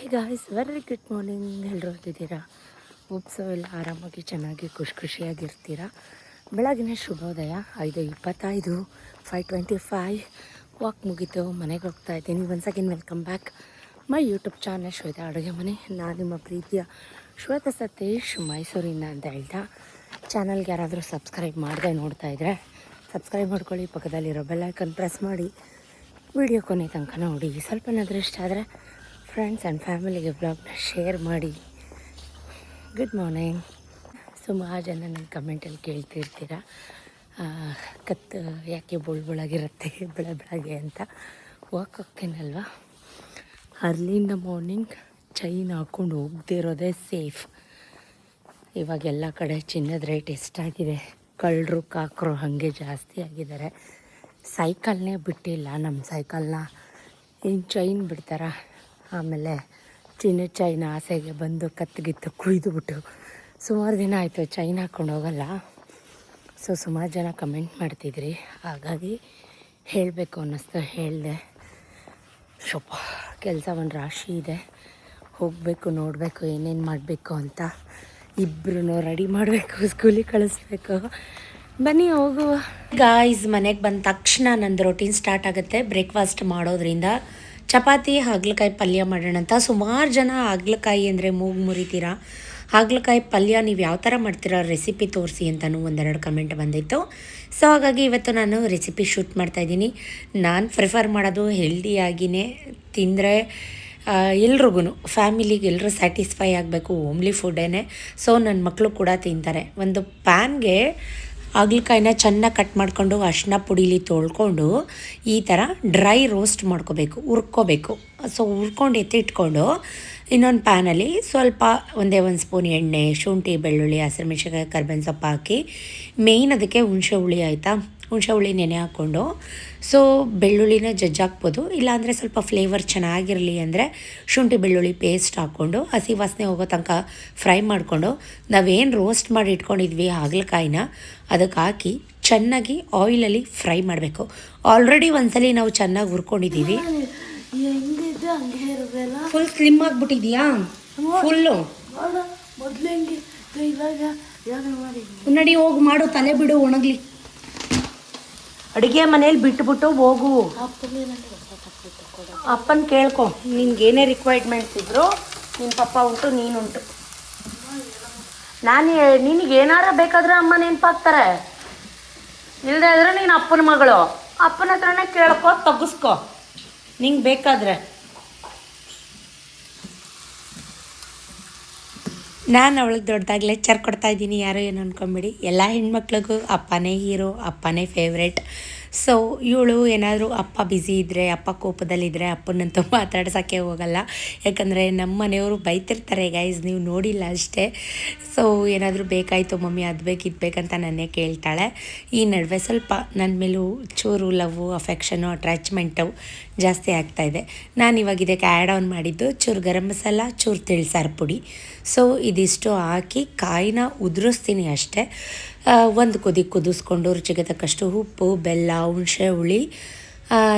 ಹೇ guys very good morning. ಎಲ್ಲರೂ ಓದಿದ್ದೀರಾ? ಉಪ್ಸೋ ಎಲ್ಲ ಆರಾಮಾಗಿ ಚೆನ್ನಾಗಿ ಖುಷಿಯಾಗಿರ್ತೀರಾ. ಬೆಳಗಿನ ಶುಭೋದಯ. 5:25 5:25 ವಾಕ್ ಮುಗೀತು, ಮನೆಗೆ ಹೋಗ್ತಾ ಇದ್ದೀನಿ. Once again welcome back my YouTube channel Shweta ಅಡುಗೆ ಮನೆ. ನಾನು ನಿಮ್ಮ ಪ್ರೀತಿಯ ಶ್ವೇತಾ ಸತೀಶ್, ಮೈಸೂರಿಂದ ಅಂತ ಹೇಳ್ತಾ, ಚಾನಲ್ಗೆ ಯಾರಾದರೂ ಸಬ್ಸ್ಕ್ರೈಬ್ ಮಾಡದೆ ನೋಡ್ತಾ ಇದ್ದರೆ ಸಬ್ಸ್ಕ್ರೈಬ್ ಮಾಡ್ಕೊಳ್ಳಿ. ಪಕ್ಕದಲ್ಲಿರೋ ಬೆಲ್ ಐಕನ್ ಪ್ರೆಸ್ ಮಾಡಿ ವಿಡಿಯೋ ಕೊನೆ ತನಕ ನೋಡಿ. ಸ್ವಲ್ಪನಾದರೂ ಇಷ್ಟ ಆದರೆ ಫ್ರೆಂಡ್ಸ್ ಆ್ಯಂಡ್ ಫ್ಯಾಮಿಲಿಗೆ ಬ್ಲಾಗ್ನ ಶೇರ್ ಮಾಡಿ. Good morning. ಸುಮಾರು ಜನ ನನ್ನ ಕಮೆಂಟಲ್ಲಿ ಕೇಳ್ತಿರ್ತೀರ, ಕತ್ತು ಯಾಕೆ ಬುಳ್ಬುಳಾಗಿರುತ್ತೆ ಬೆಳಗ್ಗೆ ಅಂತ. ವಾಕ್ ಹೋಗ್ತೀನಲ್ವ, ಅರ್ಲಿಂದ ಮಾರ್ನಿಂಗ್ ಚೈನ್ ಹಾಕ್ಕೊಂಡು ಹೋಗದೇ ಇರೋದೇ ಸೇಫ್. ಇವಾಗೆಲ್ಲ ಕಡೆ ಚಿನ್ನದ ರೇಟ್ ಎಷ್ಟಾಗಿದೆ, ಕಳ್ಳರು ಕಾಕರು ಹಾಗೆ ಜಾಸ್ತಿ ಆಗಿದ್ದಾರೆ. ಸೈಕಲ್ನೇ ಬಿಟ್ಟಿಲ್ಲ, ನಮ್ಮ ಸೈಕಲ್ನ ಏನು ಚೈನ್ ಬಿಡ್ತಾರ. ಆಮೇಲೆ ಚಿನ್ನದ ಚೈನ್ ಆಸೆಗೆ ಬಂದು ಕತ್ತಿಗಿತ್ತು ಕುಯ್ದುಬಿಟ್ಟು ಸುಮಾರು ದಿನ ಆಯಿತು ಚೈನ್ ಹಾಕ್ಕೊಂಡು ಹೋಗಲ್ಲ. ಸೊ ಸುಮಾರು ಜನ ಕಮೆಂಟ್ ಮಾಡ್ತಿದ್ರಿ, ಹಾಗಾಗಿ ಹೇಳಬೇಕು ಅನ್ನಿಸ್ತು, ಹೇಳಿದೆ. ಸ್ವಲ್ಪ ಕೆಲಸ ಒಂದು ರಾಶಿ ಇದೆ, ಹೋಗಬೇಕು, ನೋಡಬೇಕು ಏನೇನು ಮಾಡಬೇಕು ಅಂತ. ಇಬ್ಬರೂ ರೆಡಿ ಮಾಡಬೇಕು, ಸ್ಕೂಲಿಗೆ ಕಳಿಸ್ಬೇಕು. ಬನ್ನಿ ಹೋಗುವ. ಗಾಯ್ಸ್, ಮನೆಗೆ ಬಂದ ತಕ್ಷಣ ನಂದು ರೊಟೀನ್ ಸ್ಟಾರ್ಟ್ ಆಗುತ್ತೆ. ಬ್ರೇಕ್ಫಾಸ್ಟ್ ಮಾಡೋದ್ರಿಂದ ಚಪಾತಿ ಹಾಗಲಕಾಯಿ ಪಲ್ಯ ಮಾಡೋಣ ಅಂತ. ಸುಮಾರು ಜನ ಹಾಗಲಕಾಯಿ ಅಂದರೆ ಮೂಗು ಮುರಿತೀರಾ. ಹಾಗಲಕಾಯಿ ಪಲ್ಯ ನೀವು ಯಾವ ಥರ ಮಾಡ್ತೀರಾ ರೆಸಿಪಿ ತೋರಿಸಿ ಅಂತಲೂ ಒಂದೆರಡು ಕಮೆಂಟ್ ಬಂದಿತ್ತು. ಸೊ ಹಾಗಾಗಿ ಇವತ್ತು ನಾನು ರೆಸಿಪಿ ಶೂಟ್ ಮಾಡ್ತಾಯಿದ್ದೀನಿ. ನಾನು ಪ್ರಿಫರ್ ಮಾಡೋದು ಹೆಲ್ದಿಯಾಗಿಯೇ ತಿಂದರೆ ಎಲ್ರಿಗೂ, ಫ್ಯಾಮಿಲಿಗೆ ಎಲ್ಲರೂ ಸ್ಯಾಟಿಸ್ಫೈ ಆಗಬೇಕು, ಹೋಮ್ಲಿ ಫುಡ್ಡೇ. ಸೊ ನನ್ನ ಮಕ್ಕಳು ಕೂಡ ತಿಂತಾರೆ. ಒಂದು ಪ್ಯಾನ್ಗೆ ಹಾಗಲಕಾಯಿನ ಚೆನ್ನಾಗಿ ಕಟ್ ಮಾಡಿಕೊಂಡು ಅರಿಶಿನ ಪುಡಿಲಿ ತೊಳ್ಕೊಂಡು ಈ ಥರ ಡ್ರೈ ರೋಸ್ಟ್ ಮಾಡ್ಕೋಬೇಕು, ಹುರ್ಕೋಬೇಕು. ಸೊ ಹುರ್ಕೊಂಡು ಎತ್ತಿಟ್ಕೊಂಡು ಇನ್ನೊಂದು ಪ್ಯಾನಲ್ಲಿ ಸ್ವಲ್ಪ ಒಂದೇ ಒಂದು ಸ್ಪೂನ್ ಎಣ್ಣೆ, ಶುಂಠಿ, ಬೆಳ್ಳುಳ್ಳಿ, ಹಸಿರುಮೆಣಸಿನಕಾಯಿ, ಕರ್ಬೇವಿನ ಸೊಪ್ಪು ಹಾಕಿ, ಮೇಯ್ನ್ ಅದಕ್ಕೆ ಹುಣಸೆ ಹುಳಿ, ಆಯಿತಾ, ಹುಣಸೆ ಹುಳಿ ನೆನೆ ಹಾಕ್ಕೊಂಡು, ಸೊ ಬೆಳ್ಳುಳ್ಳಿನ ಜಜ್ಜಾಕ್ಬೋದು. ಇಲ್ಲಾಂದರೆ ಸ್ವಲ್ಪ ಫ್ಲೇವರ್ ಚೆನ್ನಾಗಿರಲಿ ಅಂದರೆ ಶುಂಠಿ ಬೆಳ್ಳುಳ್ಳಿ ಪೇಸ್ಟ್ ಹಾಕ್ಕೊಂಡು ಹಸಿ ವಾಸನೆ ಹೋಗೋ ತನಕ ಫ್ರೈ ಮಾಡಿಕೊಂಡು ನಾವೇನು ರೋಸ್ಟ್ ಮಾಡಿ ಇಟ್ಕೊಂಡಿದ್ವಿ ಹಾಗಲಕಾಯಿನ ಅದಕ್ಕೆ ಹಾಕಿ ಚೆನ್ನಾಗಿ ಆಯಿಲಲ್ಲಿ ಫ್ರೈ ಮಾಡಬೇಕು. ಆಲ್ರೆಡಿ ಒಂದ್ಸಲಿ ನಾವು ಚೆನ್ನಾಗಿ ಹುರ್ಕೊಂಡಿದ್ದೀವಿ. ಫುಲ್ ಸ್ಲಿಮ್ ಆಗಿಬಿಟ್ಟಿದೆಯಾ? ಫುಲ್ಲು ನಡಿ ಹೋಗಿ ಮಾಡು, ತಲೆ ಬಿಡು ಒಣಗಲಿ. ಅಡುಗೆ ಮನೇಲಿ ಬಿಟ್ಬಿಟ್ಟು ಹೋಗು. ಅಪ್ಪನ ಕೇಳ್ಕೊ, ನಿನ್ಗೇನೇ ರಿಕ್ವೈರ್ಮೆಂಟ್ಸ್ ಇದ್ರು ನಿನ್ನ ಪಪ್ಪ ಉಂಟು, ನೀನುಂಟು. ನಿನಗೇನಾರ ಬೇಕಾದ್ರೆ ಅಮ್ಮ ನೆನಪಾಗ್ತಾರೆ, ಇಲ್ಲದೆ ಇದ್ರೆ ನೀನು ಅಪ್ಪನ ಮಗಳು. ಅಪ್ಪನ ಹತ್ರನೇ ಕೇಳ್ಕೊ, ತಗ್ಗಿಸ್ಕೊ ನಿಂಗೆ ಬೇಕಾದರೆ. ನಾನು ಅವಳಿಗೆ ದೊಡ್ಡದಾಗಿ ಲೆಕ್ಚರ್ ಕೊಡ್ತಾಯಿದ್ದೀನಿ, ಯಾರೋ ಏನು ಅಂದ್ಕೊಂಬಿಡಿ. ಎಲ್ಲ ಹೆಣ್ಮಕ್ಳಿಗೂ ಅಪ್ಪನೇ ಹೀರೋ, ಅಪ್ಪನೇ ಫೇವ್ರೇಟ್. ಸೊ ಇವಳು ಏನಾದರೂ ಅಪ್ಪ ಬ್ಯುಸಿ ಇದ್ದರೆ, ಅಪ್ಪ ಕೋಪದಲ್ಲಿದ್ದರೆ ಅಪ್ಪನಂತೂ ಮಾತಾಡ್ಸೋಕ್ಕೆ ಹೋಗಲ್ಲ. ಯಾಕಂದರೆ ನಮ್ಮ ಮನೆಯವರು ಬೈತಿರ್ತಾರೆ ಗೈಸ್, ನೀವು ನೋಡಿಲ್ಲ ಅಷ್ಟೇ. ಸೊ ಏನಾದರೂ ಬೇಕಾಯಿತು ಮಮ್ಮಿ, ಅದು ಬೇಕು ಇದು ಬೇಕಂತ ನನ್ನೇ ಕೇಳ್ತಾಳೆ. ಈ ನಡುವೆ ಸ್ವಲ್ಪ ನನ್ನ ಮೇಲೂ ಚೂರು ಲವ್ವು, ಅಫೆಕ್ಷನು, ಅಟ್ಯಾಚ್ಮೆಂಟು ಜಾಸ್ತಿ ಆಗ್ತಾಯಿದೆ. ನಾನು ಇವಾಗ ಇದಕ್ಕೆ ಆ್ಯಡ್ ಆನ್ ಮಾಡಿದ್ದು ಚೂರು ಗರಂ ಮಸಾಲ, ಚೂರು ತಿಳಿಸಾರು ಪುಡಿ. ಸೊ ಇದಿಷ್ಟು ಹಾಕಿ ಕಾಯಿನ ಉದುರಿಸ್ತೀನಿ ಅಷ್ಟೇ. ಒಂದು ಕುದಿಸ್ಕೊಂಡು ರುಚಿಗೆ ತಕ್ಕಷ್ಟು ಉಪ್ಪು, ಬೆಲ್ಲ, ಹುಣಸೆ ಹುಳಿ,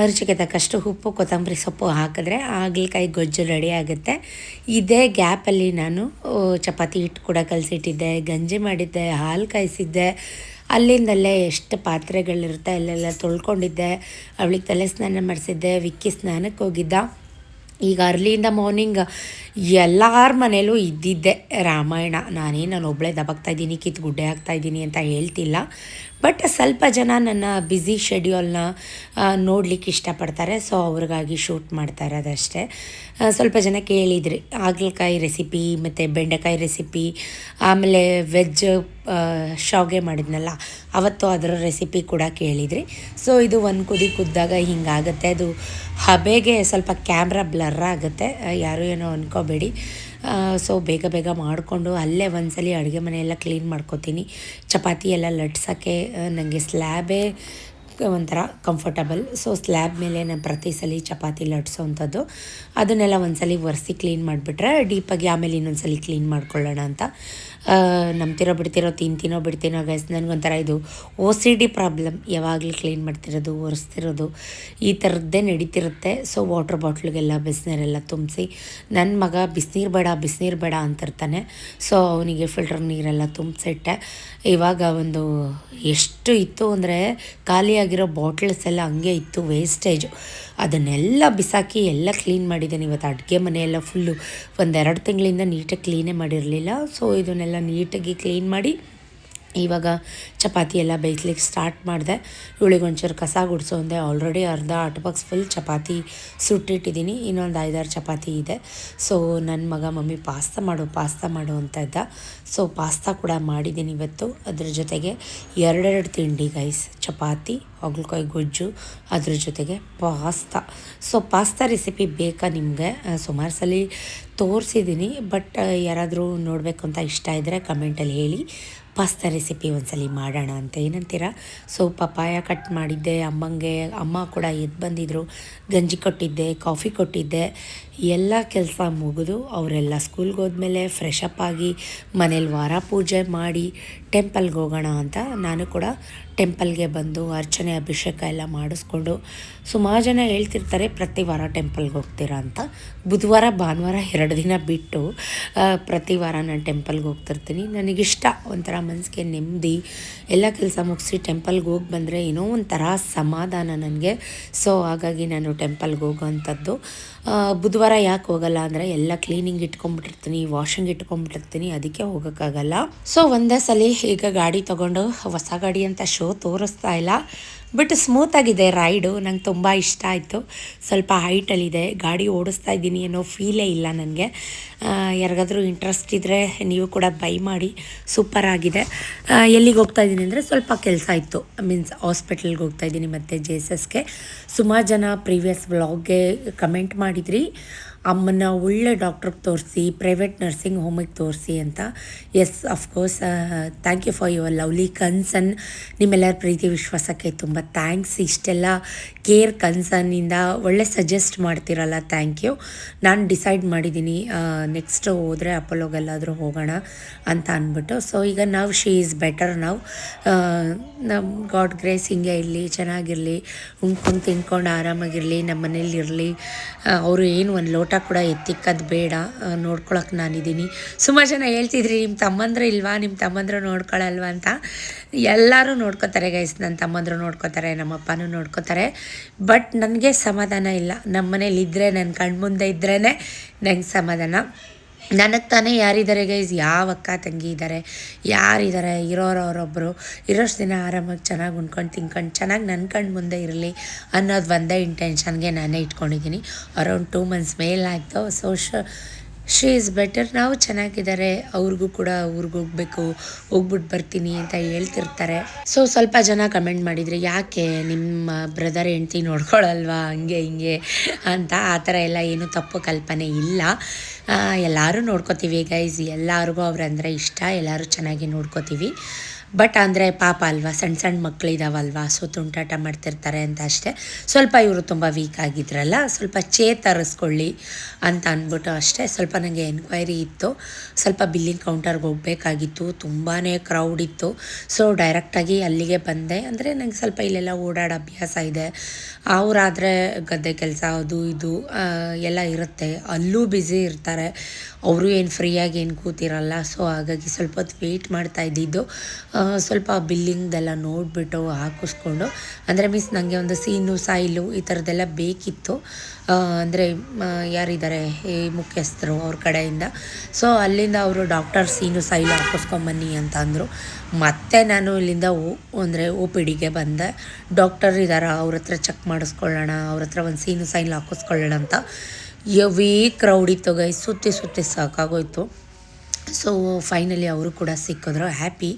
ರುಚಿಗೆ ತಕ್ಕಷ್ಟು ಉಪ್ಪು, ಕೊತ್ತಂಬರಿ ಸೊಪ್ಪು ಹಾಕಿದ್ರೆ ಹಾಗಲಕಾಯಿ ಗೊಜ್ಜು ರೆಡಿ ಆಗುತ್ತೆ. ಇದೇ ಗ್ಯಾಪಲ್ಲಿ ನಾನು ಚಪಾತಿ ಹಿಟ್ಟು ಕೂಡ ಕಲಸಿಟ್ಟಿದ್ದೆ, ಗಂಜಿ ಮಾಡಿದ್ದೆ, ಹಾಲು ಕಾಯಿಸಿದ್ದೆ. ಅಲ್ಲಿಂದಲ್ಲೇ ಎಷ್ಟು ಪಾತ್ರೆಗಳಿರುತ್ತೆ ಅಲ್ಲೆಲ್ಲ ತೊಳ್ಕೊಂಡಿದ್ದೆ. ಅವಳಿಗೆ ತಲೆ ಸ್ನಾನ ಮಾಡಿಸಿದ್ದೆ, ವಿಕ್ಕಿ ಸ್ನಾನಕ್ಕೆ ಹೋಗಿದ್ದ. ಈಗ ಅರ್ಲಿಯಿಂದ ಮಾರ್ನಿಂಗ್ ಎಲ್ಲರ ಮನೇಲೂ ಇದ್ದಿದ್ದೆ ರಾಮಾಯಣ. ನಾನು ಒಬ್ಬಳೇ ದಬಕ್ತಾಯಿದ್ದೀನಿ, ಕಿತ್ತುಗುಡ್ಡೆ ಆಗ್ತಾಯಿದ್ದೀನಿ ಅಂತ ಹೇಳ್ತಿಲ್ಲ. ಬಟ್ ಸ್ವಲ್ಪ ಜನ ನನ್ನ ಬ್ಯುಸಿ ಶೆಡ್ಯೂಲ್ನ ನೋಡಲಿಕ್ಕೆ ಇಷ್ಟಪಡ್ತಾರೆ. ಸೊ ಅವ್ರಿಗಾಗಿ ಶೂಟ್ ಮಾಡ್ತಾ ಇರೋದಷ್ಟೇ. ಸ್ವಲ್ಪ ಜನ ಕೇಳಿದ್ರಿ ಹಾಗಲಕಾಯಿ ರೆಸಿಪಿ ಮತ್ತು ಬೆಂಡೆಕಾಯಿ ರೆಸಿಪಿ, ಆಮೇಲೆ ವೆಜ್ ಶಾವಿಗೆ ಮಾಡಿದ್ನಲ್ಲ ಅವತ್ತು ಅದರ ರೆಸಿಪಿ ಕೂಡ ಕೇಳಿದ್ರಿ. ಸೊ ಇದು ಒಂದು ಕುದ್ದಾಗ ಹಿಂಗಾಗುತ್ತೆ. ಅದು ಹಬೆಗೆ ಸ್ವಲ್ಪ ಕ್ಯಾಮ್ರಾ ಬ್ಲರ್ ಆಗುತ್ತೆ, ಯಾರು ಏನೋ ಅಂದ್ಕೋಬೇಡಿ. ಸೊ ಬೇಗ ಮಾಡಿಕೊಂಡು ಅಲ್ಲೇ ಒಂದ್ಸಲಿ ಅಡುಗೆ ಮನೆಯೆಲ್ಲ ಕ್ಲೀನ್ ಮಾಡ್ಕೋತೀನಿ. ಚಪಾತಿ ಎಲ್ಲ ಲಟ್ಸೋಕ್ಕೆ ನನಗೆ ಸ್ಲ್ಯಾಬೇ ಒಂಥರ ಕಂಫರ್ಟಬಲ್. ಸೊ ಸ್ಲ್ಯಾಬ್ ಮೇಲೆ ನಾನು ಪ್ರತಿ ಸಲ ಚಪಾತಿ ಲಟ್ಸೋವಂಥದ್ದು, ಅದನ್ನೆಲ್ಲ ಒಂದ್ಸಲಿ ಒರೆಸಿ ಕ್ಲೀನ್ ಮಾಡಿಬಿಟ್ರೆ ಡೀಪಾಗಿ ಆಮೇಲೆ ಇನ್ನೊಂದ್ಸಲಿ ಕ್ಲೀನ್ ಮಾಡ್ಕೊಳ್ಳೋಣ ಅಂತ. ನಂಬ್ತಿರೋ ಬಿಡ್ತಿರೋ ತಿಂತೀನೋ ಬಿಡ್ತೀನೋ ಗೈಸ್, ನನಗೊಂಥರ ಇದು OCD ಪ್ರಾಬ್ಲಮ್. ಯಾವಾಗಲೂ ಕ್ಲೀನ್ ಮಾಡ್ತಿರೋದು, ಒರೆಸ್ತಿರೋದು ಈ ಥರದ್ದೇ ನಡೀತಿರುತ್ತೆ. ಸೊ ವಾಟ್ರ್ ಬಾಟ್ಲಿಗೆಲ್ಲ ಬಿಸಿನೀರೆಲ್ಲ ತುಂಬಿಸಿ, ನನ್ನ ಮಗ ಬಿಸಿನೀರು ಬೇಡ ಅಂತಿರ್ತಾನೆ. ಸೊ ಅವನಿಗೆ ಫಿಲ್ಟರ್ ನೀರೆಲ್ಲ ತುಂಬಿಸಿಟ್ಟೆ. ಇವಾಗ ಒಂದು ಎಷ್ಟು ಇತ್ತು ಅಂದರೆ ಖಾಲಿಯಾಗಿರೋ ಬಾಟ್ಲ್ಸ್ ಎಲ್ಲ ಹಂಗೆ ಇತ್ತು, ವೇಸ್ಟೇಜು. ಅದನ್ನೆಲ್ಲ ಬಿಸಾಕಿ ಎಲ್ಲ ಕ್ಲೀನ್ ಮಾಡಿದ್ದೇನೆ. ಇವತ್ತು ಅಡುಗೆ ಮನೆಯೆಲ್ಲ ಫುಲ್ಲು 1-2 ತಿಂಗಳಿಂದ ನೀಟಾಗಿ ಕ್ಲೀನೇ ಮಾಡಿರಲಿಲ್ಲ. ಸೊ ಇದನ್ನೆಲ್ಲ ನೀಟಾಗಿ ಕ್ಲೀನ್ ಮಾಡಿ ಇವಾಗ ಚಪಾತಿ ಎಲ್ಲ ಬೇಯಿಸ್ಲಿಕ್ಕೆ ಸ್ಟಾರ್ಟ್ ಮಾಡಿದೆ. ಇವಳಿಗೊಂಚೂರು ಕಸ ಗುಡಿಸೋ ಅಂದೆ. ಆಲ್ರೆಡಿ ಅರ್ಧ ಹಟ್ ಬಾಕ್ಸ್ ಫುಲ್ ಚಪಾತಿ ಸುಟ್ಟಿಟ್ಟಿದ್ದೀನಿ, ಇನ್ನೊಂದು 5-6 ಚಪಾತಿ ಇದೆ. ಸೊ ನನ್ನ ಮಗ ಮಮ್ಮಿ ಪಾಸ್ತಾ ಮಾಡು ಅಂತ ಇದ್ದ. ಸೊ ಪಾಸ್ತಾ ಕೂಡ ಮಾಡಿದ್ದೀನಿ ಇವತ್ತು. ಅದ್ರ ಜೊತೆಗೆ 2 ತಿಂಡಿ ಗೈಸ್, ಚಪಾತಿ, ಹಾಗಲಕಾಯಿ ಗೊಜ್ಜು, ಅದ್ರ ಜೊತೆಗೆ ಪಾಸ್ತಾ. ಸೊ ಪಾಸ್ತಾ ರೆಸಿಪಿ ಬೇಕಾ ನಿಮಗೆ? ಸುಮಾರು ಸಲ ತೋರಿಸಿದ್ದೀನಿ, ಬಟ್ ಯಾರಾದರೂ ನೋಡಬೇಕು ಅಂತ ಇಷ್ಟ ಇದ್ದರೆ ಕಮೆಂಟಲ್ಲಿ ಹೇಳಿ. ಪಾಸ್ತಾ ರೆಸಿಪಿ ಒಂದ್ಸಲಿ ಮಾಡೋಣ ಅಂತ, ಏನಂತೀರಾ? ಸೊ ಪಪಾಯ ಕಟ್ ಮಾಡಿದ್ದೆ ಅಮ್ಮಂಗೆ, ಅಮ್ಮ ಕೂಡ ಎದ್ದು ಬಂದಿದ್ದರು. ಗಂಜಿ ಕೊಟ್ಟಿದ್ದೆ, ಕಾಫಿ ಕೊಟ್ಟಿದ್ದೆ. ಎಲ್ಲ ಕೆಲಸ ಮುಗಿದು ಅವರೆಲ್ಲ ಸ್ಕೂಲ್ಗೆ ಹೋದ್ಮೇಲೆ ಫ್ರೆಶ್ ಅಪ್ ಆಗಿ ಮನೇಲಿ ವಾರ ಪೂಜೆ ಮಾಡಿ ಟೆಂಪಲ್ಗೆ ಹೋಗೋಣ ಅಂತ ನಾನು ಕೂಡ ಟೆಂಪಲ್ಗೆ ಬಂದು ಅರ್ಚನೆ ಅಭಿಷೇಕ ಎಲ್ಲ ಮಾಡಿಸ್ಕೊಂಡು. ಸುಮಾರು ಜನ ಹೇಳ್ತಿರ್ತಾರೆ ಪ್ರತಿ ವಾರ ಟೆಂಪಲ್ಗೆ ಹೋಗ್ತೀರಾ ಅಂತ. ಬುಧವಾರ ಭಾನುವಾರ 2 ದಿನ ಬಿಟ್ಟು ಪ್ರತಿ ವಾರ ನಾನು ಟೆಂಪಲ್ಗೆ ಹೋಗ್ತಿರ್ತೀನಿ. ನನಗಿಷ್ಟ, ಒಂಥರ ಮನಸ್ಸಿಗೆ ನೆಮ್ಮದಿ. ಎಲ್ಲ ಕೆಲಸ ಮುಗಿಸಿ ಟೆಂಪಲ್ಗೆ ಹೋಗಿ ಬಂದರೆ ಏನೋ ಒಂಥರ ಸಮಾಧಾನ ನನಗೆ. ಸೊ ಹಾಗಾಗಿ ನಾನು ಟೆಂಪಲ್ಗೆ ಹೋಗೋವಂಥದ್ದು. ಬುಧವಾರ ಯಾಕೆ ಹೋಗಲ್ಲ ಅಂದರೆ ಎಲ್ಲ ಕ್ಲೀನಿಂಗ್ ಇಟ್ಕೊಂಡ್ಬಿಟ್ಟಿರ್ತೀನಿ, ವಾಷಿಂಗ್ ಇಟ್ಕೊಂಡ್ಬಿಟ್ಟಿರ್ತೀನಿ, ಅದಕ್ಕೆ ಹೋಗೋಕ್ಕಾಗಲ್ಲ. ಸೊ ಒಂದೇ ಸಲ ಈಗ ಗಾಡಿ ತೊಗೊಂಡು, ಹೊಸ ಗಾಡಿ ಅಂತ ಶೋ ತೋರಿಸ್ತಾ ಇಲ್ಲ, ಬಟ್ ಸ್ಮೂತಾಗಿದೆ ರೈಡು. ನಂಗೆ ತುಂಬ ಇಷ್ಟ ಆಯಿತು. ಸ್ವಲ್ಪ ಹೈಟಲ್ಲಿದೆ, ಗಾಡಿ ಓಡಿಸ್ತಾ ಇದ್ದೀನಿ ಅನ್ನೋ ಫೀಲೇ ಇಲ್ಲ ನನಗೆ. ಯಾರಿಗಾದ್ರೂ ಇಂಟ್ರೆಸ್ಟ್ ಇದ್ದರೆ ನೀವು ಕೂಡ ಬೈ ಮಾಡಿ, ಸೂಪರಾಗಿದೆ. ಎಲ್ಲಿಗೆ ಹೋಗ್ತಾ ಇದ್ದೀನಿ ಅಂದರೆ ಸ್ವಲ್ಪ ಕೆಲಸ ಇತ್ತು, ಮೀನ್ಸ್ ಹಾಸ್ಪಿಟಲ್ಗೆ ಹೋಗ್ತಾ ಇದ್ದೀನಿ ಮತ್ತು JSSಗೆ. ಸುಮಾರು ಜನ ಪ್ರೀವಿಯಸ್ ವ್ಲಾಗ್ಗೆ ಕಮೆಂಟ್ ಮಾಡಿದ್ರಿ, ಅಮ್ಮನ ಒಳ್ಳೆ ಡಾಕ್ಟ್ರಿಗೆ ತೋರಿಸಿ, ಪ್ರೈವೇಟ್ ನರ್ಸಿಂಗ್ ಹೋಮಿಗೆ ತೋರಿಸಿ ಅಂತ. Yes, of course, thank you for your lovely concern. ನಿಮ್ಮೆಲ್ಲರ ಪ್ರೀತಿ ವಿಶ್ವಾಸಕ್ಕೆ ತುಂಬ ಥ್ಯಾಂಕ್ಸ್. ಇಷ್ಟೆಲ್ಲ ಕೇರ್ ಕನ್ಸರ್ನಿಂದ ಒಳ್ಳೆ ಸಜೆಸ್ಟ್ ಮಾಡ್ತಿರಲ್ಲ, ಥ್ಯಾಂಕ್ ಯು. ನಾನು ಡಿಸೈಡ್ ಮಾಡಿದ್ದೀನಿ ನೆಕ್ಸ್ಟ್ ಹೋದರೆ ಅಪೋಲೋಗೆಲ್ಲಾದರೂ ಹೋಗೋಣ ಅಂತ ಅಂದ್ಬಿಟ್ಟು. ಸೊ ಈಗ ನಾವು ಶಿ ಈಸ್ ಬೆಟರ್ ನಾವು. ನಮ್ಮ ಗಾಡ್ ಗ್ರೇಸ್ ಹಿಂಗೆ ಇರಲಿ, ಚೆನ್ನಾಗಿರಲಿ, ಉಣ್ಕೊಂಡು ತಿನ್ಕೊಂಡು ಆರಾಮಾಗಿರಲಿ, ನಮ್ಮ ಮನೇಲಿ ಇರಲಿ. ಅವರು ಏನು ಒಂದು ಲೋಟ ಕೂಡ ಎತ್ತಿಕ್ಕದು ಬೇಡ, ನೋಡ್ಕೊಳಕ್ಕೆ ನಾನಿದ್ದೀನಿ. ಸುಮಾರು ಜನ ಹೇಳ್ತಿದ್ರಿ ನಿಮ್ಮ ತಮ್ಮಂದ್ರೆ ಇಲ್ವಾ, ನಿಮ್ಮ ತಮ್ಮಂದ್ರು ನೋಡ್ಕೊಳ್ಳಲ್ವ ಅಂತ. ಎಲ್ಲರೂ ನೋಡ್ಕೋತಾರೆ ಗೈಸ್, ನನ್ನ ತಮ್ಮಂದ್ರು ನೋಡ್ಕೋತಾರೆ, ನಮ್ಮಪ್ಪನೂ ನೋಡ್ಕೋತಾರೆ. ಬಟ್ ನನಗೆ ಸಮಾಧಾನ ಇಲ್ಲ. ನಮ್ಮ ಮನೇಲಿ ಇದ್ದರೆ, ನನ್ನ ಕಣ್ಮುಂದೆ ಇದ್ರೇ ನಂಗೆ ಸಮಾಧಾನ. ನನಗೆ ತಾನೇ ಯಾರಿದ್ದಾರೆ ಗೈಸ್, ಯಾವ ಅಕ್ಕ ತಂಗಿ ಇದ್ದಾರೆ, ಯಾರಿದ್ದಾರೆ? ಅವರೊಬ್ಬರು ಇರೋಷ್ಟು ದಿನ ಆರಾಮಾಗಿ ಚೆನ್ನಾಗಿ ಉಣ್ಕೊಂಡು ತಿನ್ಕೊಂಡು ಚೆನ್ನಾಗಿ ನನ್ನ ಕಣ್ಣು ಮುಂದೆ ಇರಲಿ ಅನ್ನೋದು ಒಂದೇ ಇಂಟೆನ್ಷನ್ಗೆ ನಾನೇ ಇಟ್ಕೊಂಡಿದ್ದೀನಿ. ಅರೌಂಡ್ 2 ಮಂತ್ಸ್ ಮೇಲಾಯಿತು. So she is better. ನಾವು ಚೆನ್ನಾಗಿದ್ದಾರೆ. ಅವ್ರಿಗೂ ಕೂಡ ಊರಿಗೆ ಹೋಗ್ಬಿಟ್ಟು ಬರ್ತೀನಿ ಅಂತ ಹೇಳ್ತಿರ್ತಾರೆ. ಸೊ ಸ್ವಲ್ಪ ಜನ ಕಮೆಂಟ್ ಮಾಡಿದರೆ, ಯಾಕೆ ನಿಮ್ಮ ಬ್ರದರ್ ಹೆಂಡ್ತಿ ನೋಡ್ಕೊಳ್ಳಲ್ವಾ ಹಂಗೆ ಹಿಂಗೆ ಅಂತ. ಆ ಥರ ಎಲ್ಲ ಏನೂ ತಪ್ಪು ಕಲ್ಪನೆ ಇಲ್ಲ. ಎಲ್ಲರೂ ನೋಡ್ಕೋತೀವಿ ಗೈಸ್, ಎಲ್ಲರಿಗೂ ಅವ್ರಂದರೆ ಇಷ್ಟ, ಎಲ್ಲರೂ ಚೆನ್ನಾಗಿ ನೋಡ್ಕೋತೀವಿ. ಬಟ್ ಅಂದರೆ ಪಾಪ ಅಲ್ವಾ, ಸಣ್ಣ ಸಣ್ಣ ಮಕ್ಕಳಿದಾವಲ್ವಾ, ಸೊ ತುಂಟಾಟ ಮಾಡ್ತಿರ್ತಾರೆ ಅಂತ ಅಷ್ಟೇ. ಸ್ವಲ್ಪ ಇವರು ತುಂಬ ವೀಕ್ ಆಗಿದ್ರಲ್ಲ, ಸ್ವಲ್ಪ ಚೇತರಿಸ್ಕೊಳ್ಳಿ ಅಂತ ಅಂದ್ಬಿಟ್ಟು ಅಷ್ಟೇ. ಸ್ವಲ್ಪ ನನಗೆ ಎನ್ಕ್ವೈರಿ ಇತ್ತು, ಸ್ವಲ್ಪ ಬಿಲ್ಲಿಂಗ್ ಕೌಂಟರ್ಗೆ ಹೋಗಬೇಕಾಗಿತ್ತು, ತುಂಬಾ ಕ್ರೌಡ್ ಇತ್ತು. ಸೊ ಡೈರೆಕ್ಟಾಗಿ ಅಲ್ಲಿಗೆ ಬಂದೆ. ಅಂದರೆ ನನಗೆ ಸ್ವಲ್ಪ ಇಲ್ಲೆಲ್ಲ ಓಡಾಡೋ ಅಭ್ಯಾಸ ಇದೆ. ಅವರಾದರೆ ಗದ್ದೆ ಕೆಲಸ ಅದು ಇದು ಎಲ್ಲ ಇರುತ್ತೆ, ಅಲ್ಲೂ ಬ್ಯುಸಿ ಇರ್ತಾರೆ. ಅವರು ಏನು ಫ್ರೀಯಾಗಿ ಏನು ಕೂತಿರಲ್ಲ. ಸೊ ಹಾಗಾಗಿ ಸ್ವಲ್ಪ ಹೊತ್ತು ವೆಯ್ಟ್ ಮಾಡ್ತಾ ಇದ್ದಿದ್ದು. ಸ್ವಲ್ಪ ಬಿಲ್ಲಿಂಗ್ದೆಲ್ಲ ನೋಡಿಬಿಟ್ಟು ಹಾಕಿಸ್ಕೊಂಡು, ಅಂದರೆ ಮೀನ್ಸ್ ನನಗೆ ಒಂದು ಸೀನು ಸಾಯಿಲು ಈ ಥರದ್ದೆಲ್ಲ ಬೇಕಿತ್ತು. ಅಂದರೆ ಯಾರಿದ್ದಾರೆ ಈ ಮುಖ್ಯಸ್ಥರು ಅವ್ರ ಕಡೆಯಿಂದ. ಸೊ ಅಲ್ಲಿಂದ ಅವರು ಡಾಕ್ಟರ್ ಸೀನು ಸಾಯಿಲು ಹಾಕಿಸ್ಕೊಂಬನ್ನಿ ಅಂತ ಅಂದರು. ಮತ್ತು ನಾನು ಇಲ್ಲಿಂದ ಅಂದರೆ OPDಗೆ ಬಂದೆ. ಡಾಕ್ಟರ್ ಇದ್ದಾರೆ, ಅವ್ರ ಹತ್ರ ಚೆಕ್ ಮಾಡಿಸ್ಕೊಳ್ಳೋಣ, ಅವ್ರ ಹತ್ರ ಒಂದು ಸೀನು ಸಾಯಿಲು ಹಾಕಿಸ್ಕೊಳ್ಳೋಣ ಅಂತ. ಎವೀ ಕ್ರೌಡ್ ಇತ್ತು ಗೈ, ಸುತ್ತಿ ಸಾಕಾಗೋಯ್ತು. ಸೊ ಫೈನಲಿ ಅವರು ಕೂಡ ಸಿಕ್ಕಿದ್ರು. ಹ್ಯಾಪಿ,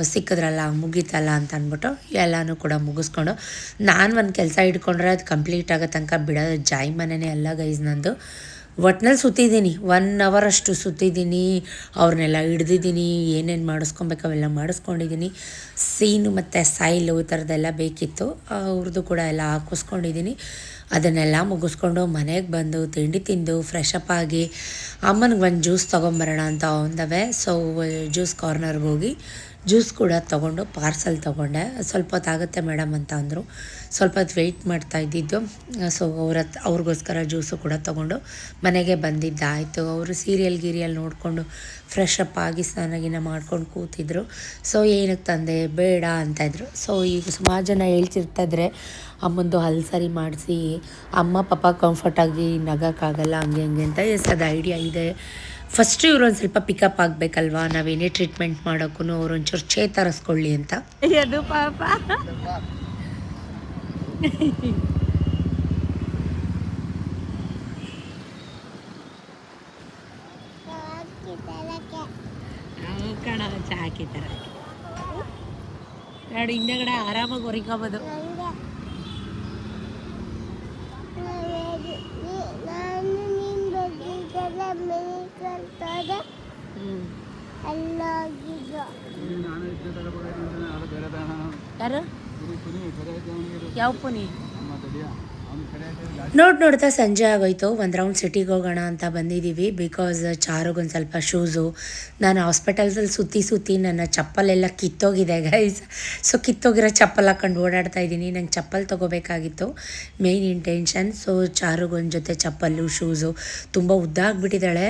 ಸಿಕ್ಕಿದ್ರಲ್ಲ, ಮುಗೀತಲ್ಲ ಅಂತ ಅಂದ್ಬಿಟ್ಟು ಎಲ್ಲನೂ ಕೂಡ ಮುಗಿಸ್ಕೊಂಡು, ನಾನು ಒಂದು ಕೆಲಸ ಹಿಡ್ಕೊಂಡ್ರೆ ಅದು ಕಂಪ್ಲೀಟ್ ಆಗೋ ತನಕ ಬಿಡೋದು ಜಾಯ್ ಮನೆಯೇ ಅಲ್ಲ ಗೈಸ್ ನಂದು. ಒಟ್ನಲ್ಲಿ ಸುತ್ತಿದ್ದೀನಿ 1 ಅವರಷ್ಟು ಸುತ್ತಿದ್ದೀನಿ. ಅವ್ರನ್ನೆಲ್ಲ ಹಿಡ್ದಿದ್ದೀನಿ, ಏನೇನು ಮಾಡಿಸ್ಕೊಬೇಕು ಅವೆಲ್ಲ ಮಾಡಿಸ್ಕೊಂಡಿದ್ದೀನಿ. ಸೀನು ಮತ್ತು ಸಾಯಿಲು ಈ ಥರದ್ದೆಲ್ಲ ಬೇಕಿತ್ತು, ಅವ್ರದ್ದು ಕೂಡ ಎಲ್ಲ ಹಾಕಿಸ್ಕೊಂಡಿದ್ದೀನಿ. ಅದನ್ನೆಲ್ಲ ಮುಗಿಸ್ಕೊಂಡು ಮನೆಗೆ ಬಂದು ತಿಂಡಿ ತಿಂದು ಫ್ರೆಶ್ ಅಪ್ ಆಗಿ ಅಮ್ಮನಿಗೆ ಒಂದು ಜ್ಯೂಸ್ ತೊಗೊಂಬರೋಣ ಅಂತ ಒಂದವೆ. ಸೊ ಜ್ಯೂಸ್ ಕಾರ್ನರ್ಗೆ ಹೋಗಿ ಜ್ಯೂಸ್ ಕೂಡ ತೊಗೊಂಡು ಪಾರ್ಸಲ್ ತೊಗೊಂಡೆ. ಸ್ವಲ್ಪ ಹೊತ್ತಾಗುತ್ತೆ ಮೇಡಮ್ ಅಂತ ಅಂದರು. ಸ್ವಲ್ಪ ಹೊತ್ತು ವೆಯ್ಟ್ ಮಾಡ್ತಾ ಇದ್ದಿದ್ದು. ಸೊ ಅವ್ರಿಗೋಸ್ಕರ ಜ್ಯೂಸು ಕೂಡ ತೊಗೊಂಡು ಮನೆಗೆ ಬಂದಿದ್ದಾಯಿತು. ಅವರು ಸೀರಿಯಲ್ ನೋಡಿಕೊಂಡು ಫ್ರೆಶ್ ಅಪ್ ಆಗಿ ಸ್ನಾನ ಮಾಡ್ಕೊಂಡು ಕೂತಿದ್ರು. ಸೊ ಏನಕ್ಕೆ ತಂದೆ ಬೇಡ ಅಂತಾಯಿದ್ರು. ಸೊ ಈಗ ಸುಮಾರು ಜನ ಹೇಳ್ತಿರ್ತಾಯಿದ್ರೆ ಅಮ್ಮಂದು ಹಲ್ಲು ಸರಿ ಮಾಡಿಸಿ, ಅಮ್ಮ ಪಾಪ ಕಂಫರ್ಟಾಗಿ ನಗೋಕ್ಕಾಗಲ್ಲ ಹಂಗೆ ಹಂಗೆ ಅಂತ. ಎಸ್ ಅದು ಐಡಿಯಾ ಇದೆ. ಫಸ್ಟು ಇವ್ರು ಒಂದು ಸ್ವಲ್ಪ ಪಿಕಪ್ ಆಗಬೇಕಲ್ವಾ, ನಾವೇನೇ ಟ್ರೀಟ್ಮೆಂಟ್ ಮಾಡೋಕ್ಕೂ ಅವ್ರು ಒಂಚೂರು ಚೇತರಿಸ್ಕೊಳ್ಳಿ ಅಂತ. ಅದು ಪಾಪ ಕಣ ಚಾ ಹಾಕಿದ್ದಾರೆ ಎರಡು ಹಿಂದೆಗಡೆ ಆರಾಮಾಗಿ ಹೊರಿಕೋಬೋದು. ಯಾರು ಯಾವ ಪುನಿ ನೋಡ್ತಾ ಸಂಜೆ ಆಗೋಯ್ತು. ಒಂದು ರೌಂಡ್ ಸಿಟಿಗೆ ಹೋಗೋಣ ಅಂತ ಬಂದಿದ್ದೀವಿ. ಬಿಕಾಸ್ ಚಾರುಗೊಂದು ಸ್ವಲ್ಪ ಶೂಸು, ನಾನು ಹಾಸ್ಪಿಟಲ್ಸಲ್ಲಿ ಸುತ್ತಿ ನನ್ನ ಚಪ್ಪಲೆಲ್ಲ ಕಿತ್ತೋಗಿದೆ ಗೈಸ್. ಸೊ ಕಿತ್ತೋಗಿರೋ ಚಪ್ಪಲ್ ಹಾಕೊಂಡು ಓಡಾಡ್ತಾ ಇದ್ದೀನಿ. ನಂಗೆ ಚಪ್ಪಲ್ ತೊಗೋಬೇಕಾಗಿತ್ತು ಮೇಯ್ನ್ ಇಂಟೆನ್ಷನ್. ಸೊ ಚಾರುಗೊಂದು ಜೊತೆ ಚಪ್ಪಲ್ಲು ಶೂಸು, ತುಂಬ ಉದ್ದ ಆಗಿಬಿಟ್ಟಿದ್ದಾಳೆ.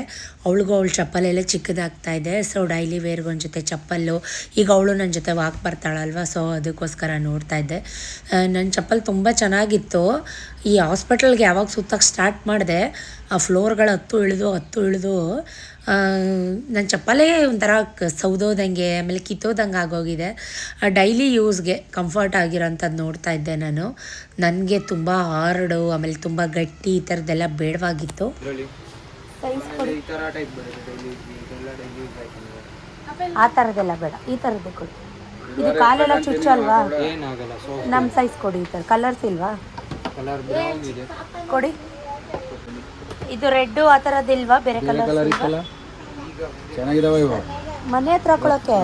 ಅವಳಿಗೂ ಅವಳ ಚಪ್ಪಲೆಲ್ಲ ಚಿಕ್ಕದಾಗ್ತಾ ಇದೆ. ಸೊ ಡೈಲಿ ವೇರ್ಗೊಂದು ಜೊತೆ ಚಪ್ಪಲ್ಲು. ಈಗ ಅವಳು ನನ್ನ ಜೊತೆ ವಾಕ್ ಬರ್ತಾಳಲ್ವ, ಸೊ ಅದಕ್ಕೋಸ್ಕರ ನೋಡ್ತಾ ಇದ್ದೆ. ನನ್ನ ಚಪ್ಪಲ್ ತುಂಬ ಚೆನ್ನಾಗಿತ್ತು. ಈ ಹಾಸ್ಪಿಟಲ್ಗೆ ಯಾವಾಗ ಸುತ್ತಕ್ಕೆ ಸ್ಟಾರ್ಟ್ ಮಾಡಿದೆ, ಆ ಫ್ಲೋರ್ಗಳು ಹತ್ತು ಇಳಿದು ನನ್ನ ಚಪ್ಪಲೇ ಒಂಥರ ಸೌದೋದಂಗೆ ಆಮೇಲೆ ಕಿತ್ತೋದಂಗೆ ಆಗೋಗಿದೆ. ಡೈಲಿ ಯೂಸ್ಗೆ ಕಂಫರ್ಟ್ ಆಗಿರೋಂಥದ್ದು ನೋಡ್ತಾ ಇದ್ದೆ ನಾನು. ನನಗೆ ತುಂಬ ಹಾರ್ಡು ಆಮೇಲೆ ತುಂಬ ಗಟ್ಟಿ ಈ ಥರದ್ದೆಲ್ಲ ಬೇಡವಾಗಿತ್ತು. ಆ ಥರದ್ದೆಲ್ಲ ಬೇಡ, ಈ ಥರದ್ದೇ ಕೊಡಿ. ಇದು ಕಾಲೆಲ್ಲ ಚುಚ್ಚಲ್ವಾ? ನಮ್ಮ ಸೈಜ್ ಕೊಡಿ. ಈ ಥರ ಕಲರ್ಸ್ ಇಲ್ವಾ? ಕೊಡಿ. ಇದು ರೆಡ್ ಆ ಥರದ್ದಿಲ್ವಾ? ಬೇರೆ ಕಲರ್ ಚೆನ್ನಾಗಿದಾವೆ ಇವು ಮನೆ ಹತ್ರ ಹಾಕೊಳ್ಳೋಕೆ.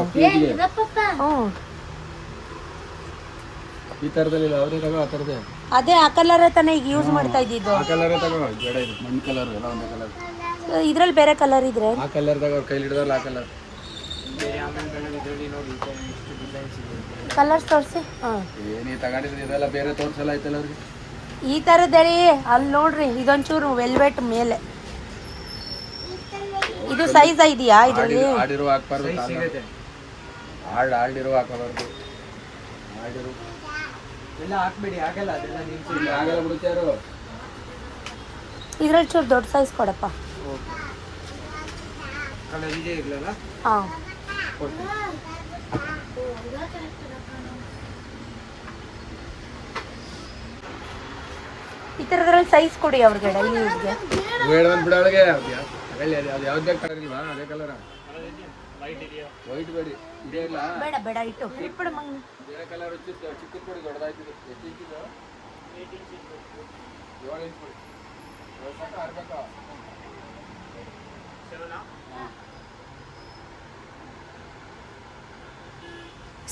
ಈ ಥರದಲ್ಲಿ ಯಾವುದೇ ತಗೋ ಆ ಥರದೇ. ಅದೇ ಆ ಕಲರೇ ತಾನೇ ಈಗ ಯೂಸ್ ಮಾಡ್ತಾ ಇದ್ದಿದ್ದು. ಆ ಕಲರೇ ತಗೋ, ಬೇಡ ಇದು ಮಣ್ಣು ಕಲರ್ ಎಲ್ಲ ಒಂದೇ ಕಲರ್. ಇದ್ರಲ್ಲಿ ಬೇರೆ ಕಲರ್ ಇದ್ರೆ ಆ ಕಲರ್ ತಗೋ, ಕೈಲಿ ಹಿಡಿದಲ್ಲ ಆ ಕಲರ್. ಕಲರ್ಸ್ ತೋರಿಸಿ. ಏನೇ ತಗೊಂಡಿದ್ರೆ ಇದೆಲ್ಲ ಬೇರೆ ತೋರಿಸಲ್ಲ ಆಯ್ತಲ್ಲ ಅವ್ರಿಗೆ. ಈ ಥರದ್ದೇ ಅಲ್ಲಿ ನೋಡ್ರಿ, ಇದೊಂಚೂರು ವೆಲ್ವೆಟ್ ಮೇಲೆ. ಇದು ಸೈಜ್ ಇದೆಯಾ ಇದರಲ್ಲಿ? ಆಡಿರೋ ಹಾಕ್ಬಾರ್ದು, ಆಡಿರೋ ಹಾಕಬಾರ್ದು. ಆಡಿರೋ ಎಲ್ಲ ಹಾಕ್ಬೇಡಿ, ಆಗಲ್ಲ. ಅದೆಲ್ಲ ನಿಲ್ಸಿ ಆಗಲ್ಲ ಬಿಡುತ್ತಾರು. ಇದ್ರಲ್ಲಿ ಚೂರು ದೊಡ್ಡ ಸೈಜ್ ಕೊಡಪ್ಪ. ಕಲರ್ ಇದೆ ಇರಲ್ಲ. ಹಾಂ ಈ ಥರದ್ರಲ್ಲಿ ಸೈಜ್ ಕೊಡಿ ಅವ್ರಿಗೆ ಡೈಲಿ ಯೂಸ್ಗೆ. ಬೇಡ ಒಂದು ಬಿಡೋಳಿಗೆ ಅದು ಯಾವ್ದು ಕಲರ್ ಇಲ್ವಾ? ಅದೇ ಕಲರ ವೈಟ್ ಬೇಡಿ, ಇದೇ ಇಲ್ಲ. ಬೇಡ ಇಟ್ಟು ಇಟ್ಬಿಡು ಮಂಗ. ಬೇರೆ ಕಲರ್ ಚಿಕ್ಕದು ಕೊಡಿ, ದೊಡ್ಡದಾಯ್ತು. ಎಷ್ಟು ಇಂಚಿದು? 7 ಇಂಚ್. 7 ಇಂಚ್ ಕೊಡಿ. ಆರ್ಬೇಕಾ?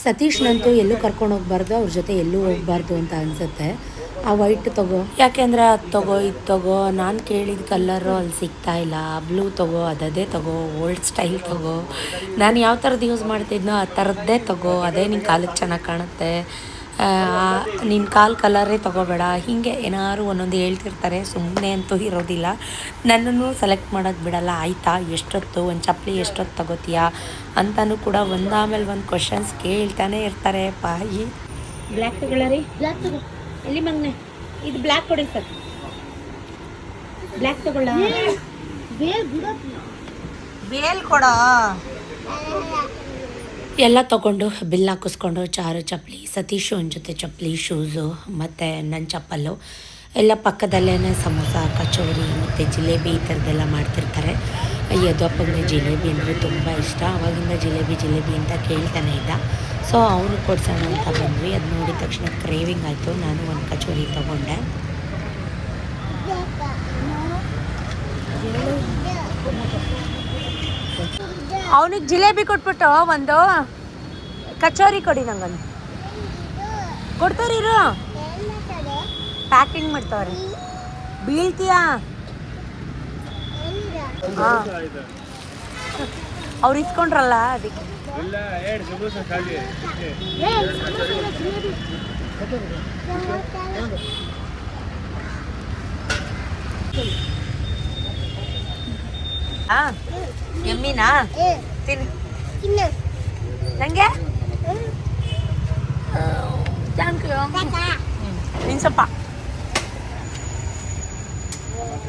ಸತೀಶ್ನಂತೂ ಎಲ್ಲೂ ಕರ್ಕೊಂಡು ಹೋಗ್ಬಾರ್ದು, ಅವ್ರ ಜೊತೆ ಎಲ್ಲೂ ಹೋಗ್ಬಾರ್ದು ಅಂತ ಅನಿಸುತ್ತೆ. ಆ ವೈಟ್ ತಗೋ, ಯಾಕೆಂದರೆ ಅದು ತಗೋ ಇದು ತಗೋ, ನಾನು ಕೇಳಿದ ಕಲರು ಅಲ್ಲಿ ಸಿಗ್ತಾ ಇಲ್ಲ. ಬ್ಲೂ ತಗೋ, ಅದೇ ತಗೋ, ಓಲ್ಡ್ ಸ್ಟೈಲ್ ತಗೋ. ನಾನು ಯಾವ ಥರದ್ದು ಯೂಸ್ ಮಾಡ್ತಿದ್ನೋ ಆ ಥರದ್ದೇ ತಗೋ, ಅದೇ ನಿನ್ನ ಕಾಲಿಗೆ ಚೆನ್ನಾಗಿ ಕಾಣುತ್ತೆ. ನಿನ್ನ ಕಾಲು ಕಲರೇ ತೊಗೋಬೇಡ. ಹೀಗೆ ಏನಾದ್ರು ಒಂದೊಂದು ಹೇಳ್ತಿರ್ತಾರೆ, ಸುಮ್ಮನೆ ಅಂತೂ ಇರೋದಿಲ್ಲ. ನನ್ನನ್ನು ಸೆಲೆಕ್ಟ್ ಮಾಡೋಕ್ಕೆ ಬಿಡಲ್ಲ. ಆಯಿತಾ, ಎಷ್ಟೊತ್ತು ಒಂದು ಚಪ್ಪಲಿ ಎಷ್ಟೊತ್ತು ತಗೋತೀಯಾ ಅಂತಲೂ ಕೂಡ ಒಂದಾಮೇಲೆ ಒಂದು ಕ್ವಶನ್ಸ್ ಕೇಳ್ತಾನೆ ಇರ್ತಾರೆ. ಪಾಯಿ ಬ್ಲ್ಯಾಕ್ ತಗೊಳ್ಳ ರೀ, ಬ್ಲ್ಯಾಕ್ ತಗೋ. ಎಲ್ಲಿ ಮಗನೆ ಇದು ಬ್ಲ್ಯಾಕ್ ಕೊಡಿ ಸರ್. ಬ್ಲ್ಯಾಕ್ ತಗೊಳ್ಳ, ಬೇಲ್ ಕೊಡ. ಎಲ್ಲ ತೊಗೊಂಡು ಬಿಲ್ ಹಾಕಿಸ್ಕೊಂಡು ಚಾರು ಚಪ್ಪಲಿ, ಸತೀಶು ಒಂದು ಜೊತೆ ಚಪ್ಪಲಿ, ಶೂಸು ಮತ್ತು ನನ್ನ ಚಪ್ಪಲ್ಲು ಎಲ್ಲ ಪಕ್ಕದಲ್ಲೇ ಸಮೋಸ, ಕಚೋರಿ ಮತ್ತು ಜಿಲೇಬಿ ಈ ಥರದ್ದೆಲ್ಲ ಮಾಡ್ತಿರ್ತಾರೆ. ಯದಪ್ಪಂಗೆ ಜಿಲೇಬಿ ಅಂದರೆ ತುಂಬ ಇಷ್ಟ. ಆವಾಗಿಂದ ಜಿಲೇಬಿ ಅಂತ ಕೇಳ್ತಾನೆ ಇದ್ದ. ಸೊ ಅವನು ಕೊಡ್ಸೋಣ ಅಂತ ಬಂದ್ವಿ. ಅದು ನೋಡಿದ ತಕ್ಷಣ ಕ್ರೇವಿಂಗ್ ಆಯಿತು. ನಾನು ಒಂದು ಕಚೋರಿ ತೊಗೊಂಡೆ. ಅವನಿಗೆ ಜಿಲೇಬಿ ಕೊಟ್ಬಿಟ್ಟು ಒಂದು ಕಚೋರಿ ಕೊಡಿ ನಂಗೊಂದು. ಕೊಡ್ತಾರಿರು, ಪ್ಯಾಕಿಂಗ್ ಮಾಡ್ತಾವ್ರೆ. ಬೀಳ್ತೀಯಾ? ಹಾಂ, ಅವ್ರು ಇಸ್ಕೊಂಡ್ರಲ್ಲ ಅದಕ್ಕೆ. ಹಾಂ, ಎಮ್ಮಿನಾ ತಿನ್ನು ನನಗೆ. Thank you. ನೀನು ಸ್ವಲ್ಪ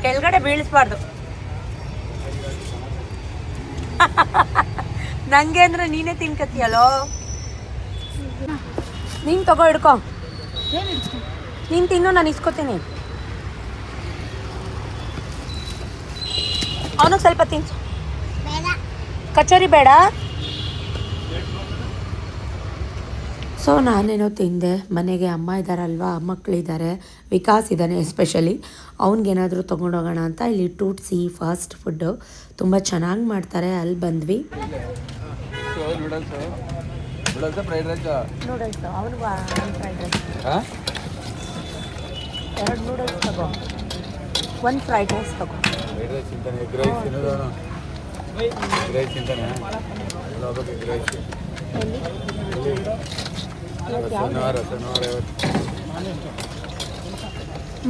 ಕೆಳಗಡೆ ಬೀಳಿಸ್ಬಾರ್ದು. ನನಗೆ ಅಂದರೆ ನೀನೇ ತಿನ್ಕತ್ತೀಯಲ್ಲೋ. ನೀನು ತಗೋ, ಹಿಡ್ಕೊ. ನೀನು ತಿನ್ನು, ನಾನು ಇಸ್ಕೊತೀನಿ. ಅವನಿಗೆ ಸ್ವಲ್ಪ ತಿನ್ಸು. ಕಚೋರಿ ಬೇಡ. ಸೊ ನಾನೇನೋ ತಿಂದೆ. ಮನೆಗೆ ಅಮ್ಮ ಇದ್ದಾರಲ್ವ, ಮಕ್ಕಳಿದ್ದಾರೆ, ವಿಕಾಸ್ ಇದ್ದಾನೆ ಎಸ್ಪೆಷಲಿ. ಅವ್ನಿಗೇನಾದರೂ ತೊಗೊಂಡೋಗೋಣ ಅಂತ ಇಲ್ಲಿ ಟೂಟ್ಸಿ ಫಾಸ್ಟ್ ಫುಡ್ಡು ತುಂಬ ಚೆನ್ನಾಗಿ ಮಾಡ್ತಾರೆ, ಅಲ್ಲಿ ಬಂದ್ವಿ. ನೂಡಲ್ಸು ಅವನಿಗೂ ಫ್ರೈಡ್ ರೈಸ್. 2 ನೂಡಲ್ಸ್ ತಗೋ, 1 ಫ್ರೈಡ್ ರೈಸ್ ತಗೋ.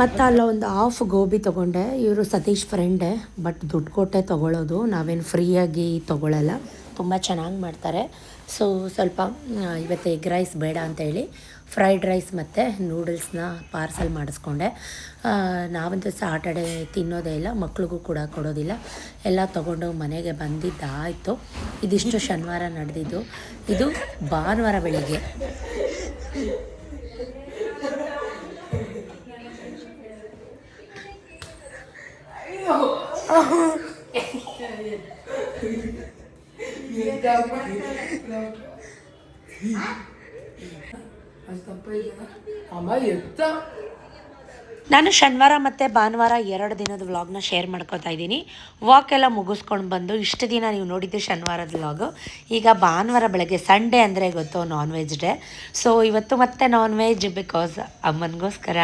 ಮತ್ತು ಅಲ್ಲೊಂದು ಹಾಫ್ ಗೋಬಿ ತೊಗೊಂಡೆ. ಇವರು ಸತೀಶ್ ಫ್ರೆಂಡೇ, ಬಟ್ ದುಡ್ಡು ಕೊಟ್ಟೆ ತೊಗೊಳ್ಳೋದು, ನಾವೇನು ಫ್ರೀಯಾಗಿ ತೊಗೊಳ್ಳಲ್ಲ. ತುಂಬ ಚೆನ್ನಾಗಿ ಮಾಡ್ತಾರೆ. ಸೊ ಸ್ವಲ್ಪ ಇವತ್ತು ಎಗ್ ರೈಸ್ ಬೇಡ ಅಂತೇಳಿ ಫ್ರೈಡ್ ರೈಸ್ ಮತ್ತು ನೂಡಲ್ಸ್ನ ಪಾರ್ಸಲ್ ಮಾಡಿಸ್ಕೊಂಡೆ. ನಾವಂತೂ ಸಾಟರ್ಡೆ ತಿನ್ನೋದೇ ಇಲ್ಲ, ಮಕ್ಳಿಗೂ ಕೂಡ ಕೊಡೋದಿಲ್ಲ. ಎಲ್ಲ ತೊಗೊಂಡು ಮನೆಗೆ ಬಂದಿದ್ದಾಯಿತು. ಇದಿಷ್ಟು ಶನಿವಾರ ನಡೆದಿದ್ದು. ಇದು ಭಾನುವಾರ ಬೆಳಿಗ್ಗೆ. ನಾನು ಶನಿವಾರ ಮತ್ತು ಭಾನುವಾರ 2 ದಿನದ ವ್ಲಾಗ್ನ ಶೇರ್ ಮಾಡ್ಕೊತಾ ಇದ್ದೀನಿ. ವಾಕೆಲ್ಲ ಮುಗಿಸ್ಕೊಂಡು ಬಂದು ಇಷ್ಟು ದಿನ ನೀವು ನೋಡಿದ್ದು ಶನಿವಾರದ ವ್ಲಾಗು. ಈಗ ಭಾನುವಾರ ಬೆಳಗ್ಗೆ, ಸಂಡೇ ಅಂದರೆ ಗೊತ್ತು ನಾನ್ ವೆಜ್ ಡೇ. ಸೊ ಇವತ್ತು ಮತ್ತೆ ನಾನ್ ವೆಜ್, ಬಿಕಾಸ್ ಅಮ್ಮನಿಗೋಸ್ಕರ,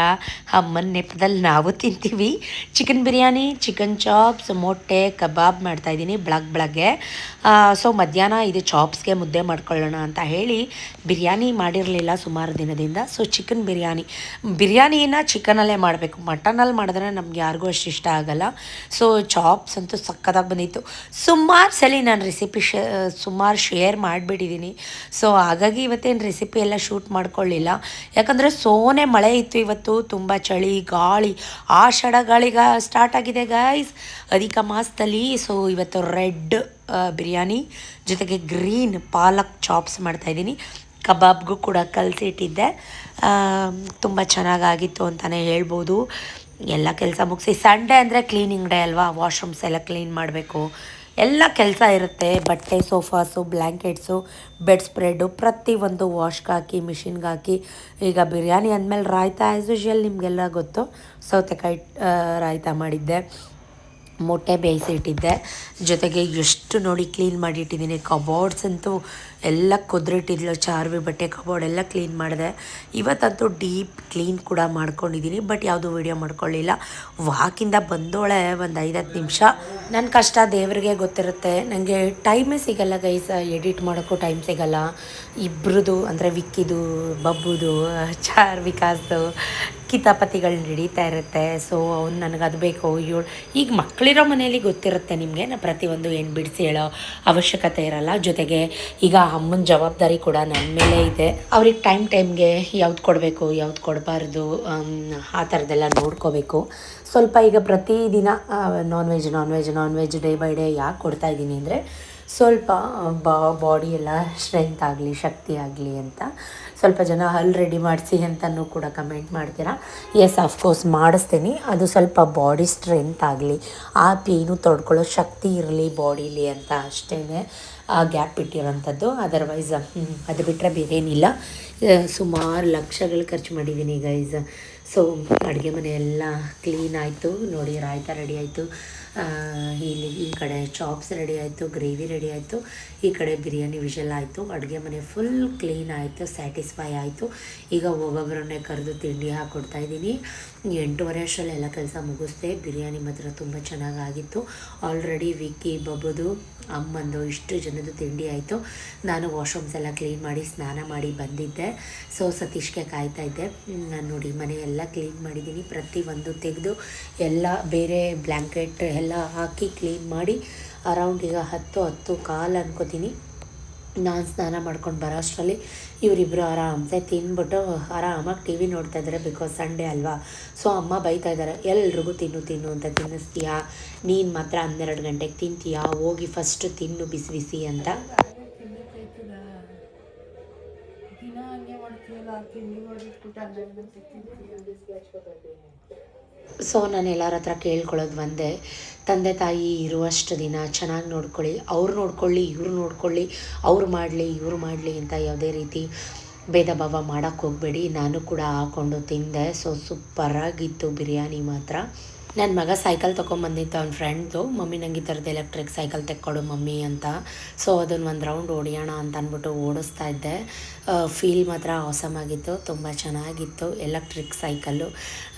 ಅಮ್ಮನ ನೆಪದಲ್ಲಿ ನಾವು ತಿಂತೀವಿ. ಚಿಕನ್ ಬಿರಿಯಾನಿ, ಚಿಕನ್ ಚಾಪ್ಸ್, ಮೊಟ್ಟೆ ಕಬಾಬ್ ಮಾಡ್ತಾಯಿದ್ದೀನಿ ಬೆಳಗ್ಗೆ. ಸೊ ಮಧ್ಯಾಹ್ನ ಇದು ಚಾಪ್ಸ್ಗೆ ಮುದ್ದೆ ಮಾಡ್ಕೊಳ್ಳೋಣ ಅಂತ ಹೇಳಿ ಬಿರಿಯಾನಿ ಮಾಡಿರಲಿಲ್ಲ ಸುಮಾರು ದಿನದಿಂದ. ಸೊ ಚಿಕನ್ ಬಿರಿಯಾನಿನ ಚಿಕನಲ್ಲೇ ಮಾಡಬೇಕು, ಮಟನಲ್ಲಿ ಮಾಡಿದ್ರೆ ನಮ್ಗೆ ಯಾರಿಗೂ ಅಷ್ಟು ಇಷ್ಟ ಆಗಲ್ಲ. ಸೊ ಚಾಪ್ಸ್ ಅಂತೂ ಸಕ್ಕತ್ತಾಗಿ ಬಂದಿತ್ತು. ಸುಮಾರು ಸಲ ನಾನು ರೆಸಿಪಿ ಸುಮಾರು ಶೇರ್ ಮಾಡಿಬಿಟ್ಟಿದ್ದೀನಿ. ಸೊ ಹಾಗಾಗಿ ಇವತ್ತೇನು ರೆಸಿಪಿ ಎಲ್ಲ ಶೂಟ್ ಮಾಡ್ಕೊಳ್ಳಿಲ್ಲ, ಯಾಕಂದರೆ ಸೋನೆ ಮಳೆ ಇತ್ತು ಇವತ್ತು. ತುಂಬ ಚಳಿ, ಗಾಳಿ, ಆಷಾಢ ಗಾಳಿಗ ಸ್ಟಾರ್ಟ್ ಆಗಿದೆ ಗೈಸ್, ಅಧಿಕ ಮಾಸದಲ್ಲಿ. ಸೊ ಇವತ್ತು ರೆಡ್ ಬಿರಿಯಾನಿ ಜೊತೆಗೆ ಗ್ರೀನ್ ಪಾಲಕ್ ಚಾಪ್ಸ್ ಮಾಡ್ತಾಯಿದ್ದೀನಿ. ಕಬಾಬ್ಗೂ ಕೂಡ ಕಲಸಿಟ್ಟಿದ್ದೆ. ತುಂಬ ಚೆನ್ನಾಗಾಗಿತ್ತು ಅಂತಲೇ ಹೇಳ್ಬೋದು. ಎಲ್ಲ ಕೆಲಸ ಮುಗಿಸಿ, ಸಂಡೇ ಅಂದರೆ ಕ್ಲೀನಿಂಗ್ ಡೇ ಅಲ್ವಾ, ವಾಶ್ರೂಮ್ಸ್ ಎಲ್ಲ ಕ್ಲೀನ್ ಮಾಡಬೇಕು, ಎಲ್ಲ ಕೆಲಸ ಇರುತ್ತೆ. ಬಟ್ಟೆ, ಸೋಫಾಸು, ಬ್ಲ್ಯಾಂಕೆಟ್ಸು, ಬೆಡ್ ಸ್ಪ್ರೆಡ್ಡು ಪ್ರತಿಯೊಂದು ವಾಶ್ಗೆ ಹಾಕಿ ಮಿಷಿನ್ಗೆ ಹಾಕಿ. ಈಗ ಬಿರಿಯಾನಿ ಅಂದಮೇಲೆ ರಾಯ್ತ ಆ್ಯಸ್ ಯೂಶ್ವಲ್ ನಿಮಗೆಲ್ಲ ಗೊತ್ತು, ಸೌತೆಕಾಯಿ ರಾಯ್ತ ಮಾಡಿದ್ದೆ, ಮೊಟ್ಟೆ ಬೇಯಿಸಿಟ್ಟಿದ್ದೆ, ಜೊತೆಗೆ ಎಷ್ಟು ನೋಡಿ ಕ್ಲೀನ್ ಮಾಡಿಟ್ಟಿದ್ದೀನಿ. ಕಬೋರ್ಡ್ಸ್ ಅಂತೂ ಎಲ್ಲ ಕುದ್ರಿಟ್ಟಿದ್ಲು, ಚಾರ್ವಿ ಬಟ್ಟೆ ಕಬೋರ್ಡ್ ಎಲ್ಲ ಕ್ಲೀನ್ ಮಾಡಿದೆ. ಇವತ್ತಂತೂ ಡೀಪ್ ಕ್ಲೀನ್ ಕೂಡ ಮಾಡ್ಕೊಂಡಿದ್ದೀನಿ, ಬಟ್ ಯಾವುದೂ ವೀಡಿಯೋ ಮಾಡ್ಕೊಳ್ಳಿಲ್ಲ. ವಾಕಿಂದ ಬಂದೋಳೆ ಒಂದು 5-10 ನಿಮಿಷ. ನನ್ನ ಕಷ್ಟ ದೇವರಿಗೆ ಗೊತ್ತಿರುತ್ತೆ, ನನಗೆ ಟೈಮೇ ಸಿಗಲ್ಲ ಗೈಸ್, ಎಡಿಟ್ ಮಾಡೋಕ್ಕೂ ಟೈಮ್ ಸಿಗಲ್ಲ. ಇಬ್ಬರದು ಅಂದರೆ ವಿಕ್ಕಿದು, ಬಬ್ಬುದು, ವಿಕಾಸ್ದು ಕಿತಾಪತಿಗಳು ನಡೀತಾ ಇರುತ್ತೆ. ಸೊ ಅವ್ನು ನನಗೆ ಅದು ಬೇಕು, ಈಗ ಮಕ್ಕಳಿರೋ ಮನೇಲಿ ಗೊತ್ತಿರುತ್ತೆ ನಿಮಗೆ, ನಾ ಪ್ರತಿಯೊಂದು ಏನು ಬಿಡಿಸಿ ಹೇಳೋ ಅವಶ್ಯಕತೆ ಇರಲ್ಲ. ಜೊತೆಗೆ ಈಗ ಅಮ್ಮನ ಜವಾಬ್ದಾರಿ ಕೂಡ ನನ್ನ ಮೇಲೆ ಇದೆ. ಅವ್ರಿಗೆ ಟೈಮ್ಗೆ ಯಾವ್ದು ಕೊಡಬೇಕು, ಯಾವ್ದು ಕೊಡಬಾರ್ದು, ಆ ಥರದ್ದೆಲ್ಲ ನೋಡ್ಕೋಬೇಕು. ಸ್ವಲ್ಪ ಈಗ ಪ್ರತಿದಿನ non veg day by day ಯಾಕೆ ಕೊಡ್ತಾಯಿದ್ದೀನಿ ಅಂದರೆ ಸ್ವಲ್ಪ ಬಾಡಿ ಎಲ್ಲ ಸ್ಟ್ರೆಂತ್ ಆಗಲಿ, ಶಕ್ತಿ ಆಗಲಿ ಅಂತ. ಸ್ವಲ್ಪ ಜನ ಹಲ್ ರೆಡಿ ಮಾಡಿಸಿ ಅಂತಲೂ ಕೂಡ ಕಮೆಂಟ್ ಮಾಡ್ತೀರಾ. ಎಸ್, ಅಫ್ಕೋರ್ಸ್ ಮಾಡಿಸ್ತೀನಿ. ಅದು ಸ್ವಲ್ಪ ಬಾಡಿ ಸ್ಟ್ರೆಂತ್ ಆಗಲಿ, ಆ ಪೇನು ತೊಡ್ಕೊಳ್ಳೋ ಶಕ್ತಿ ಇರಲಿ ಬಾಡೀಲಿ ಅಂತ ಅಷ್ಟೇ ಆ ಗ್ಯಾಪ್ ಇಟ್ಟಿರೋಂಥದ್ದು. ಅದರ್ವೈಸ್ ಅದು ಬಿಟ್ಟರೆ ಬೇರೇನಿಲ್ಲ. ಸುಮಾರು ಲಕ್ಷಗಳು ಖರ್ಚು ಮಾಡಿದ್ದೀನಿ ಗೈಸ್. ಸೊ ಅಡುಗೆ ಮನೆ ಎಲ್ಲ ಕ್ಲೀನ್ ಆಯಿತು ನೋಡಿ, ರಾಯ್ತ ರೆಡಿ ಆಯಿತು. ಇಲ್ಲಿ ಈ ಕಡೆ ಚಾಪ್ಸ್ ರೆಡಿ ಆಯಿತು, ಗ್ರೇವಿ ರೆಡಿ ಆಯಿತು, ಈ ಕಡೆ ಬಿರಿಯಾನಿ ವಿಷಲ್ ಆಯಿತು. ಅಡುಗೆ ಮನೆ ಫುಲ್ ಕ್ಲೀನ್ ಆಯಿತು, ಸ್ಯಾಟಿಸ್ಫೈ ಆಯಿತು. ಈಗ ಒಬ್ಬೊಬ್ಬರನ್ನೇ ಕರೆದು ತಿಂಡಿ ಹಾಕ್ಕೊಡ್ತಾ ಇದ್ದೀನಿ. 8:30 ಅಷ್ಟರಲ್ಲಿ ಎಲ್ಲ ಕೆಲಸ ಮುಗಿಸ್ದೆ. ಬಿರಿಯಾನಿ ಮಾತ್ರ ತುಂಬ ಚೆನ್ನಾಗಾಗಿತ್ತು. ಆಲ್ರೆಡಿ ವಿಕ್ಕಿ, ಬಬ್ಬುದು, ಅಮ್ಮಂದು ಇಷ್ಟು ಜನದ್ದು ತಿಂಡಿ ಆಯಿತು. ನಾನು ವಾಶ್ರೂಮ್ಸ್ ಎಲ್ಲ ಕ್ಲೀನ್ ಮಾಡಿ ಸ್ನಾನ ಮಾಡಿ ಬಂದಿದ್ದೆ. ಸೊ ಸತೀಶ್ಗೆ ಕಾಯ್ತಾ ಇದ್ದೆ. ನಾನು ನೋಡಿ ಮನೆ ಎಲ್ಲ ಕ್ಲೀನ್ ಮಾಡಿದ್ದೀನಿ. ಪ್ರತಿಯೊಂದು ತೆಗೆದು ಎಲ್ಲ ಬೇರೆ ಬ್ಲ್ಯಾಂಕೆಟ್ ಎಲ್ಲ ಹಾಕಿ ಕ್ಲೀನ್ ಮಾಡಿ ಅರೌಂಡ್ ಈಗ 10:10 ಅನ್ಕೋತೀನಿ. ನಾನು ಸ್ನಾನ ಮಾಡ್ಕೊಂಡು ಬರೋ ಅಷ್ಟರಲ್ಲಿ ಇವರಿಬ್ಬರು ಆರಾಮ್ಸೆ ತಿಂದ್ಬಿಟ್ಟು ಆರಾಮಾಗಿ ಟಿ ವಿ ನೋಡ್ತಾ ಇದ್ದಾರೆ. ಬಿಕಾಸ್ ಸಂಡೇ ಅಲ್ವಾ. ಸೊ ಅಮ್ಮ ಬೈತಾ ಇದ್ದಾರೆ, ಎಲ್ರಿಗೂ ತಿನ್ನು ಅಂತ. ತಿನ್ನಿಸ್ತೀಯಾ ನೀನು ಮಾತ್ರ 12 ಗಂಟೆಗೆ ತಿಂತೀಯಾ, ಹೋಗಿ ಫಸ್ಟ್ ತಿನ್ನು ಬಿಸಿ ಬಿಸಿ ಅಂತ. ಸೊ ನಾನು ಎಲ್ಲರ ಹತ್ರ ಕೇಳ್ಕೊಳ್ಳೋದು ಒಂದೇ, ತಂದೆ ತಾಯಿ ಇರುವಷ್ಟು ದಿನ ಚೆನ್ನಾಗಿ ನೋಡ್ಕೊಳ್ಳಿ. ಅವ್ರು ನೋಡ್ಕೊಳ್ಳಿ, ಇವ್ರು ನೋಡ್ಕೊಳ್ಳಿ, ಅವ್ರು ಮಾಡಲಿ ಇವ್ರು ಮಾಡಲಿ ಅಂತ ಯಾವುದೇ ರೀತಿ ಭೇದ ಭಾವ ಮಾಡೋಕ್ಕೆ ಹೋಗಬೇಡಿ. ನಾನು ಕೂಡ ಹಾಕ್ಕೊಂಡು ತಿಂದೆ. ಸೊ ಸೂಪರಾಗಿತ್ತು ಬಿರಿಯಾನಿ ಮಾತ್ರ. ನನ್ನ ಮಗ ಸೈಕಲ್ ತೊಗೊಂಬಂದಿತ್ತು ಅವ್ನ ಫ್ರೆಂಡ್ದು. ಮಮ್ಮಿ ನನಗೆ ಈ ಥರದ್ದು ಎಲೆಕ್ಟ್ರಿಕ್ ಸೈಕಲ್ ತೆಕ್ಕೊಡು ಮಮ್ಮಿ ಅಂತ. ಸೊ ಅದನ್ನು ಒಂದು ರೌಂಡ್ ಹೊಡಿಯೋಣ ಅಂತ ಅಂದ್ಬಿಟ್ಟು ಓಡಿಸ್ತಾ ಇದ್ದೆ. ಫೀಲ್ ಮಾತ್ರ ಆಸಮ್ ಆಗಿತ್ತು, ತುಂಬ ಚೆನ್ನಾಗಿತ್ತು ಎಲೆಕ್ಟ್ರಿಕ್ ಸೈಕಲ್ಲು.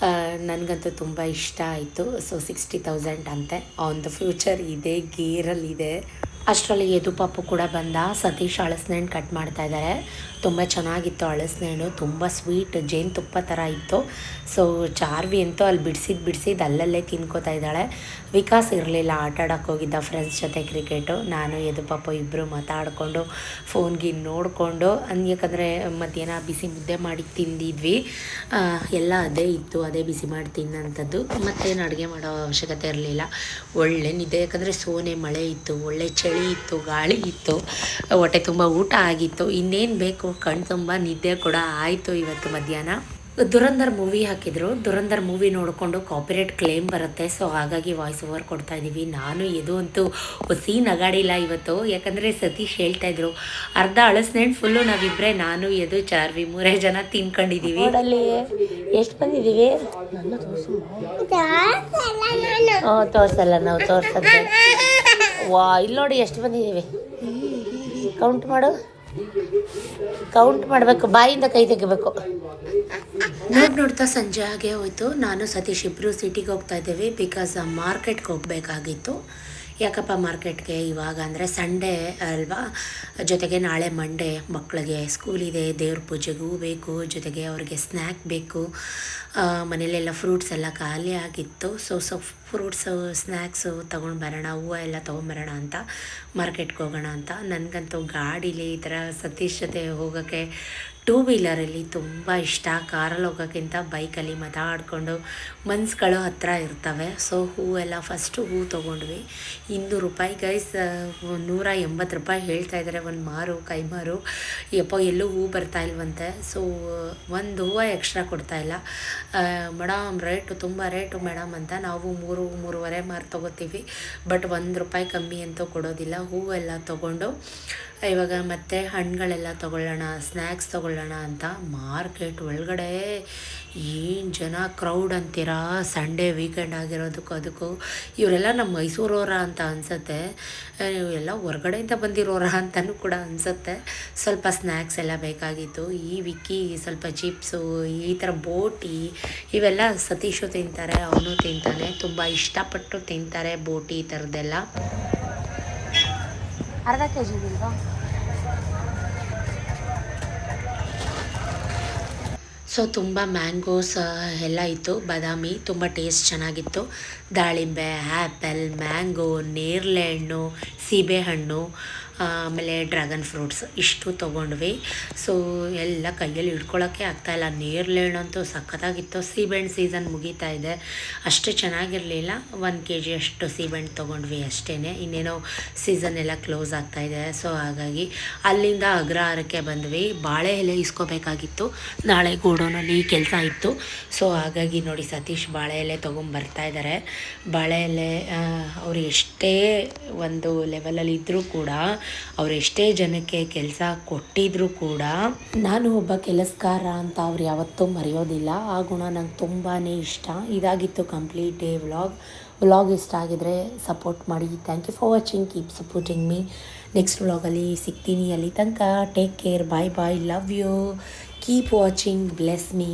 ನನಗಂತೂ ತುಂಬ ಇಷ್ಟ ಆಯಿತು. ಸೊ 60,000 ಅಂತೆ. ಅವನದು ಫ್ಯೂಚರ್ ಇದೆ, ಗೇರಲ್ಲಿದೆ. ಅಷ್ಟರಲ್ಲಿ ಯದು ಪಾಪು ಕೂಡ ಬಂದ. ಸತೀಶ್ ಹಳಸಿನಣ್ಣು ಕಟ್ ಮಾಡ್ತಾ ಇದ್ದಾರೆ. ತುಂಬ ಚೆನ್ನಾಗಿತ್ತು ಹಳಸಿನಣ್ಣು, ತುಂಬ ಸ್ವೀಟ್ ಜೇನುತುಪ್ಪ ಥರ ಇತ್ತು. ಸೊ ಚಾರ್ವಿ ಅಂತೂ ಅಲ್ಲಿ ಬಿಡಿಸಿದ್ದು ಅಲ್ಲಲ್ಲೇ ತಿನ್ಕೋತಾ ಇದ್ದಾಳೆ. ವಿಕಾಸ್ ಇರಲಿಲ್ಲ, ಆಟ ಆಡೋಕ್ಕೆ ಹೋಗಿದ್ದ ಫ್ರೆಂಡ್ಸ್ ಜೊತೆ ಕ್ರಿಕೆಟು. ನಾನು ಯದು ಪಾಪು ಇಬ್ಬರು ಮಾತಾಡಿಕೊಂಡು ಫೋನ್ಗೆ ನೋಡಿಕೊಂಡು, ಯಾಕಂದರೆ ಮಧ್ಯಾಹ್ನ ಬಿಸಿ ಮುದ್ದೆ ಮಾಡಿ ತಿಂದಿದ್ವಿ. ಎಲ್ಲ ಅದೇ ಇತ್ತು, ಅದೇ ಬಿಸಿ ಮಾಡಿ ತಿನ್ನೋಂಥದ್ದು. ಮತ್ತೇನು ಅಡುಗೆ ಮಾಡೋ ಅವಶ್ಯಕತೆ ಇರಲಿಲ್ಲ. ಒಳ್ಳೆ ನಿದ್ದೆ, ಯಾಕಂದರೆ ಸೋನೆ ಮಳೆ ಇತ್ತು, ಒಳ್ಳೆ ಚಳಿ ಇತ್ತು, ಗಾಳಿ ಇತ್ತು, ಹೊಟ್ಟೆ ತುಂಬ ಊಟ ಆಗಿತ್ತು. ಇನ್ನೇನು ಬೇಕು, ಕಣ್ಣು ತುಂಬ ನಿದ್ದೆ ಕೂಡ ಆಯಿತು. ಇವತ್ತು ಮಧ್ಯಾಹ್ನ ದುರಂಧರ್ ಮೂವಿ ಹಾಕಿದ್ರು. ದುರಂಧರ್ ಮೂವಿ ನೋಡಿಕೊಂಡು ಕಾಪಿರೈಟ್ ಕ್ಲೇಮ್ ಬರುತ್ತೆ. ಸೊ ಹಾಗಾಗಿ ವಾಯ್ಸ್ ಓವರ್ ಕೊಡ್ತಾ ಇದ್ದೀವಿ. ನಾನು ಇದು ಅಂತೂ ಹೊಸಿ ನಗಾಡಿಲ್ಲ ಇವತ್ತು, ಯಾಕಂದರೆ ಸತೀಶ್ ಹೇಳ್ತಾಯಿದ್ರು ಅರ್ಧ ಹಳಸಿನಣ್ಣು ಫುಲ್ಲು ನಾವಿಬ್ಬರೇ, ನಾನು ಎದು ಚಾರ್ವಿ 3 ಜನ ತಿನ್ಕೊಂಡಿದ್ದೀವಿ. ಅಲ್ಲಿ ಎಷ್ಟು ಬಂದಿದ್ದೀವಿ? ತೋರಿಸಲ್ಲ, ನಾವು ತೋರಿಸೋದು. ವಾ, ಇಲ್ಲಿ ನೋಡಿ ಎಷ್ಟು ಬಂದಿದ್ದೀವಿ. ಕೌಂಟ್ ಮಾಡು, ಕೌಂಟ್ ಮಾಡಬೇಕು, ಬಾಯಿಂದ ಕೈ ತೆಗಿಬೇಕು. ನೋಡ್ತಾ ಸಂಜೆ ಆಗೇ ಹೋಯ್ತು. ನಾನು ಸತೀಶ್ ಇಬ್ಬರು ಸಿಟಿಗೆ ಹೋಗ್ತಾ ಇದ್ದೇವೆ. ಬಿಕಾಸ್ ಮಾರ್ಕೆಟ್ಗೆ ಹೋಗಬೇಕಾಗಿತ್ತು. ಯಾಕಪ್ಪ ಮಾರ್ಕೆಟ್ಗೆ ಇವಾಗ ಅಂದರೆ ಸಂಡೇ ಅಲ್ವಾ, ಜೊತೆಗೆ ನಾಳೆ ಮಂಡೇ ಮಕ್ಕಳಿಗೆ ಸ್ಕೂಲಿದೆ, ದೇವ್ರ ಪೂಜೆಗೂ ಬೇಕು, ಜೊತೆಗೆ ಅವ್ರಿಗೆ ಸ್ನ್ಯಾಕ್ ಬೇಕು. ಮನೇಲೆಲ್ಲ ಫ್ರೂಟ್ಸ್ ಎಲ್ಲ ಖಾಲಿ ಆಗಿತ್ತು. ಸೊ ಫ್ರೂಟ್ಸು ಸ್ನ್ಯಾಕ್ಸು ತೊಗೊಂಡು ಬರೋಣ, ಹೂವು ಎಲ್ಲ ತೊಗೊಂಬರೋಣ ಅಂತ ಮಾರ್ಕೆಟ್ಗೆ ಹೋಗೋಣ ಅಂತ. ನನಗಂತೂ ಗಾಡೀಲಿ ಈ ಥರ ಸತೀಶ್ ಜೊತೆ ಹೋಗೋಕ್ಕೆ 2 ವೀಲರಲ್ಲಿ ತುಂಬ ಇಷ್ಟ. ಕಾರಲ್ಲಿ ಹೋಗೋಕ್ಕಿಂತ ಬೈಕಲ್ಲಿ ಮಾತಾಡಿಕೊಂಡು ಮನ್ಸುಗಳು ಹತ್ರ ಇರ್ತವೆ. ಸೊ ಹೂವೆಲ್ಲ ಫಸ್ಟು ಹೂ ತೊಗೊಂಡ್ವಿ. 200 ರೂಪಾಯಿ ಗೈಸ್, 180 ರೂಪಾಯಿ ಹೇಳ್ತಾಯಿದ್ದಾರೆ ಒಂದು ಮಾರು, ಕೈಮಾರು. ಯಪ್ಪ ಎಲ್ಲೂ ಹೂ ಬರ್ತಾ ಇಲ್ವಂತೆ. ಸೊ ಒಂದು ಹೂವು ಎಕ್ಸ್ಟ್ರಾ ಕೊಡ್ತಾಯಿಲ್ಲ. ಮೇಡಮ್ ತುಂಬ ರೇಟು ಮೇಡಮ್ ಅಂತ ನಾವು 3-3.5 ಮಾರು ತೊಗೋತೀವಿ. ಬಟ್ 1 ರೂಪಾಯಿ ಕಮ್ಮಿ ಅಂತೂ ಕೊಡೋದಿಲ್ಲ. ಹೂವೆಲ್ಲ ತೊಗೊಂಡು ಇವಾಗ ಮತ್ತೆ ಹಣ್ಣುಗಳೆಲ್ಲ ತೊಗೊಳ್ಳೋಣ, ಸ್ನ್ಯಾಕ್ಸ್ ತೊಗೊಳ್ಳೋಣ ಅಂತ ಮಾರ್ಕೆಟ್ ಒಳಗಡೆ ಏನು ಜನ ಕ್ರೌಡ್ ಅಂತೀರಾ. ಸಂಡೇ ವೀಕೆಂಡ್ ಆಗಿರೋದಕ್ಕೂ ಅದಕ್ಕೂ ಇವರೆಲ್ಲ ನಮ್ಮ ಮೈಸೂರವರ ಅಂತ ಅನಿಸುತ್ತೆ, ಎಲ್ಲ ಹೊರಗಡೆಯಿಂದ ಬಂದಿರೋರ ಅಂತಲೂ ಕೂಡ ಅನಿಸುತ್ತೆ. ಸ್ವಲ್ಪ ಸ್ನ್ಯಾಕ್ಸ್ ಎಲ್ಲ ಬೇಕಾಗಿತ್ತು. ಈ ವಿಕ್ಕಿ ಸ್ವಲ್ಪ ಚಿಪ್ಸು, ಈ ಥರ ಬೋಟಿ ಇವೆಲ್ಲ ಸತೀಶು ತಿಂತಾರೆ, ಅವನು ತಿಂತಾನೆ, ತುಂಬ ಇಷ್ಟಪಟ್ಟು ತಿಂತಾರೆ ಬೋಟಿ ಈ ಥರದ್ದೆಲ್ಲ. ಅರ್ಧ kg ಇಲ್ವಾ? ಸೊ ತುಂಬ ಮ್ಯಾಂಗೋಸ್ ಎಲ್ಲ ಇತ್ತು, ಬಾದಾಮಿ ತುಂಬ ಟೇಸ್ಟ್ ಚೆನ್ನಾಗಿತ್ತು. ದಾಳಿಂಬೆ, ಆ್ಯಪಲ್, ಮ್ಯಾಂಗೋ, ನೇರಳೆ ಹಣ್ಣು, ಸೀಬೆಹಣ್ಣು, ಆಮೇಲೆ ಡ್ರ್ಯಾಗನ್ ಫ್ರೂಟ್ಸ್ ಇಷ್ಟು ತೊಗೊಂಡ್ವಿ. ಸೊ ಎಲ್ಲ ಕೈಯಲ್ಲಿ ಹಿಡ್ಕೊಳ್ಳೋಕ್ಕೆ ಆಗ್ತಾಯಿಲ್ಲ. ನೇರಳೆ ಹಣ್ಣಂತೂ ಸಖತ್ತಾಗಿತ್ತು. ಸೀಬೆಹಣ್ಣು ಸೀಸನ್ ಮುಗೀತಾ ಇದೆ, ಅಷ್ಟು ಚೆನ್ನಾಗಿರಲಿಲ್ಲ. 1 kg ಅಷ್ಟು ಸೀಬೆಹಣ್ಣು ತೊಗೊಂಡ್ವಿ ಅಷ್ಟೇ. ಇನ್ನೇನೋ ಸೀಸನ್ ಎಲ್ಲ ಕ್ಲೋಸ್ ಆಗ್ತಾಯಿದೆ. ಸೊ ಹಾಗಾಗಿ ಅಲ್ಲಿಂದ ಅಗ್ರಹಾರಕ್ಕೆ ಬಂದ್ವಿ. ಬಾಳೆ ಎಲೆ ಇಸ್ಕೋಬೇಕಾಗಿತ್ತು, ನಾಳೆ ಗೋಡೌನಲ್ಲಿ ಕೆಲಸ ಇತ್ತು. ಸೊ ಹಾಗಾಗಿ ನೋಡಿ ಸತೀಶ್ ಬಾಳೆ ಎಲೆ ತೊಗೊಂಬರ್ತಾ ಇದ್ದಾರೆ. ಬಾಳೆ ಎಲೆ ಅವರು ಎಷ್ಟೇ ಒಂದು ಲೆವೆಲಲ್ಲಿ ಇದ್ದರೂ ಕೂಡ ಅವ್ರು ಎಷ್ಟೇ ಜನಕ್ಕೆ ಕೆಲಸ ಕೊಟ್ಟಿದ್ರೂ ಕೂಡ ನಾನು ಒಬ್ಬ ಕೆಲಸಗಾರ ಅಂತ ಅವ್ರು ಯಾವತ್ತೂ ಮರೆಯೋದಿಲ್ಲ. ಆ ಗುಣ ನಂಗೆ ತುಂಬಾ ಇಷ್ಟ. ಇದಾಗಿತ್ತು ಕಂಪ್ಲೀಟ್ ಡೇ ವ್ಲಾಗ್ ಇಷ್ಟ ಆಗಿದ್ರೆ ಸಪೋರ್ಟ್ ಮಾಡಿ. Thank you for watching, keep supporting me. Next ವ್ಲಾಗಲ್ಲಿ ಸಿಗ್ತೀನಿ. ಅಲ್ಲಿ ತನಕ take care, bye bye, love you, keep watching, bless me.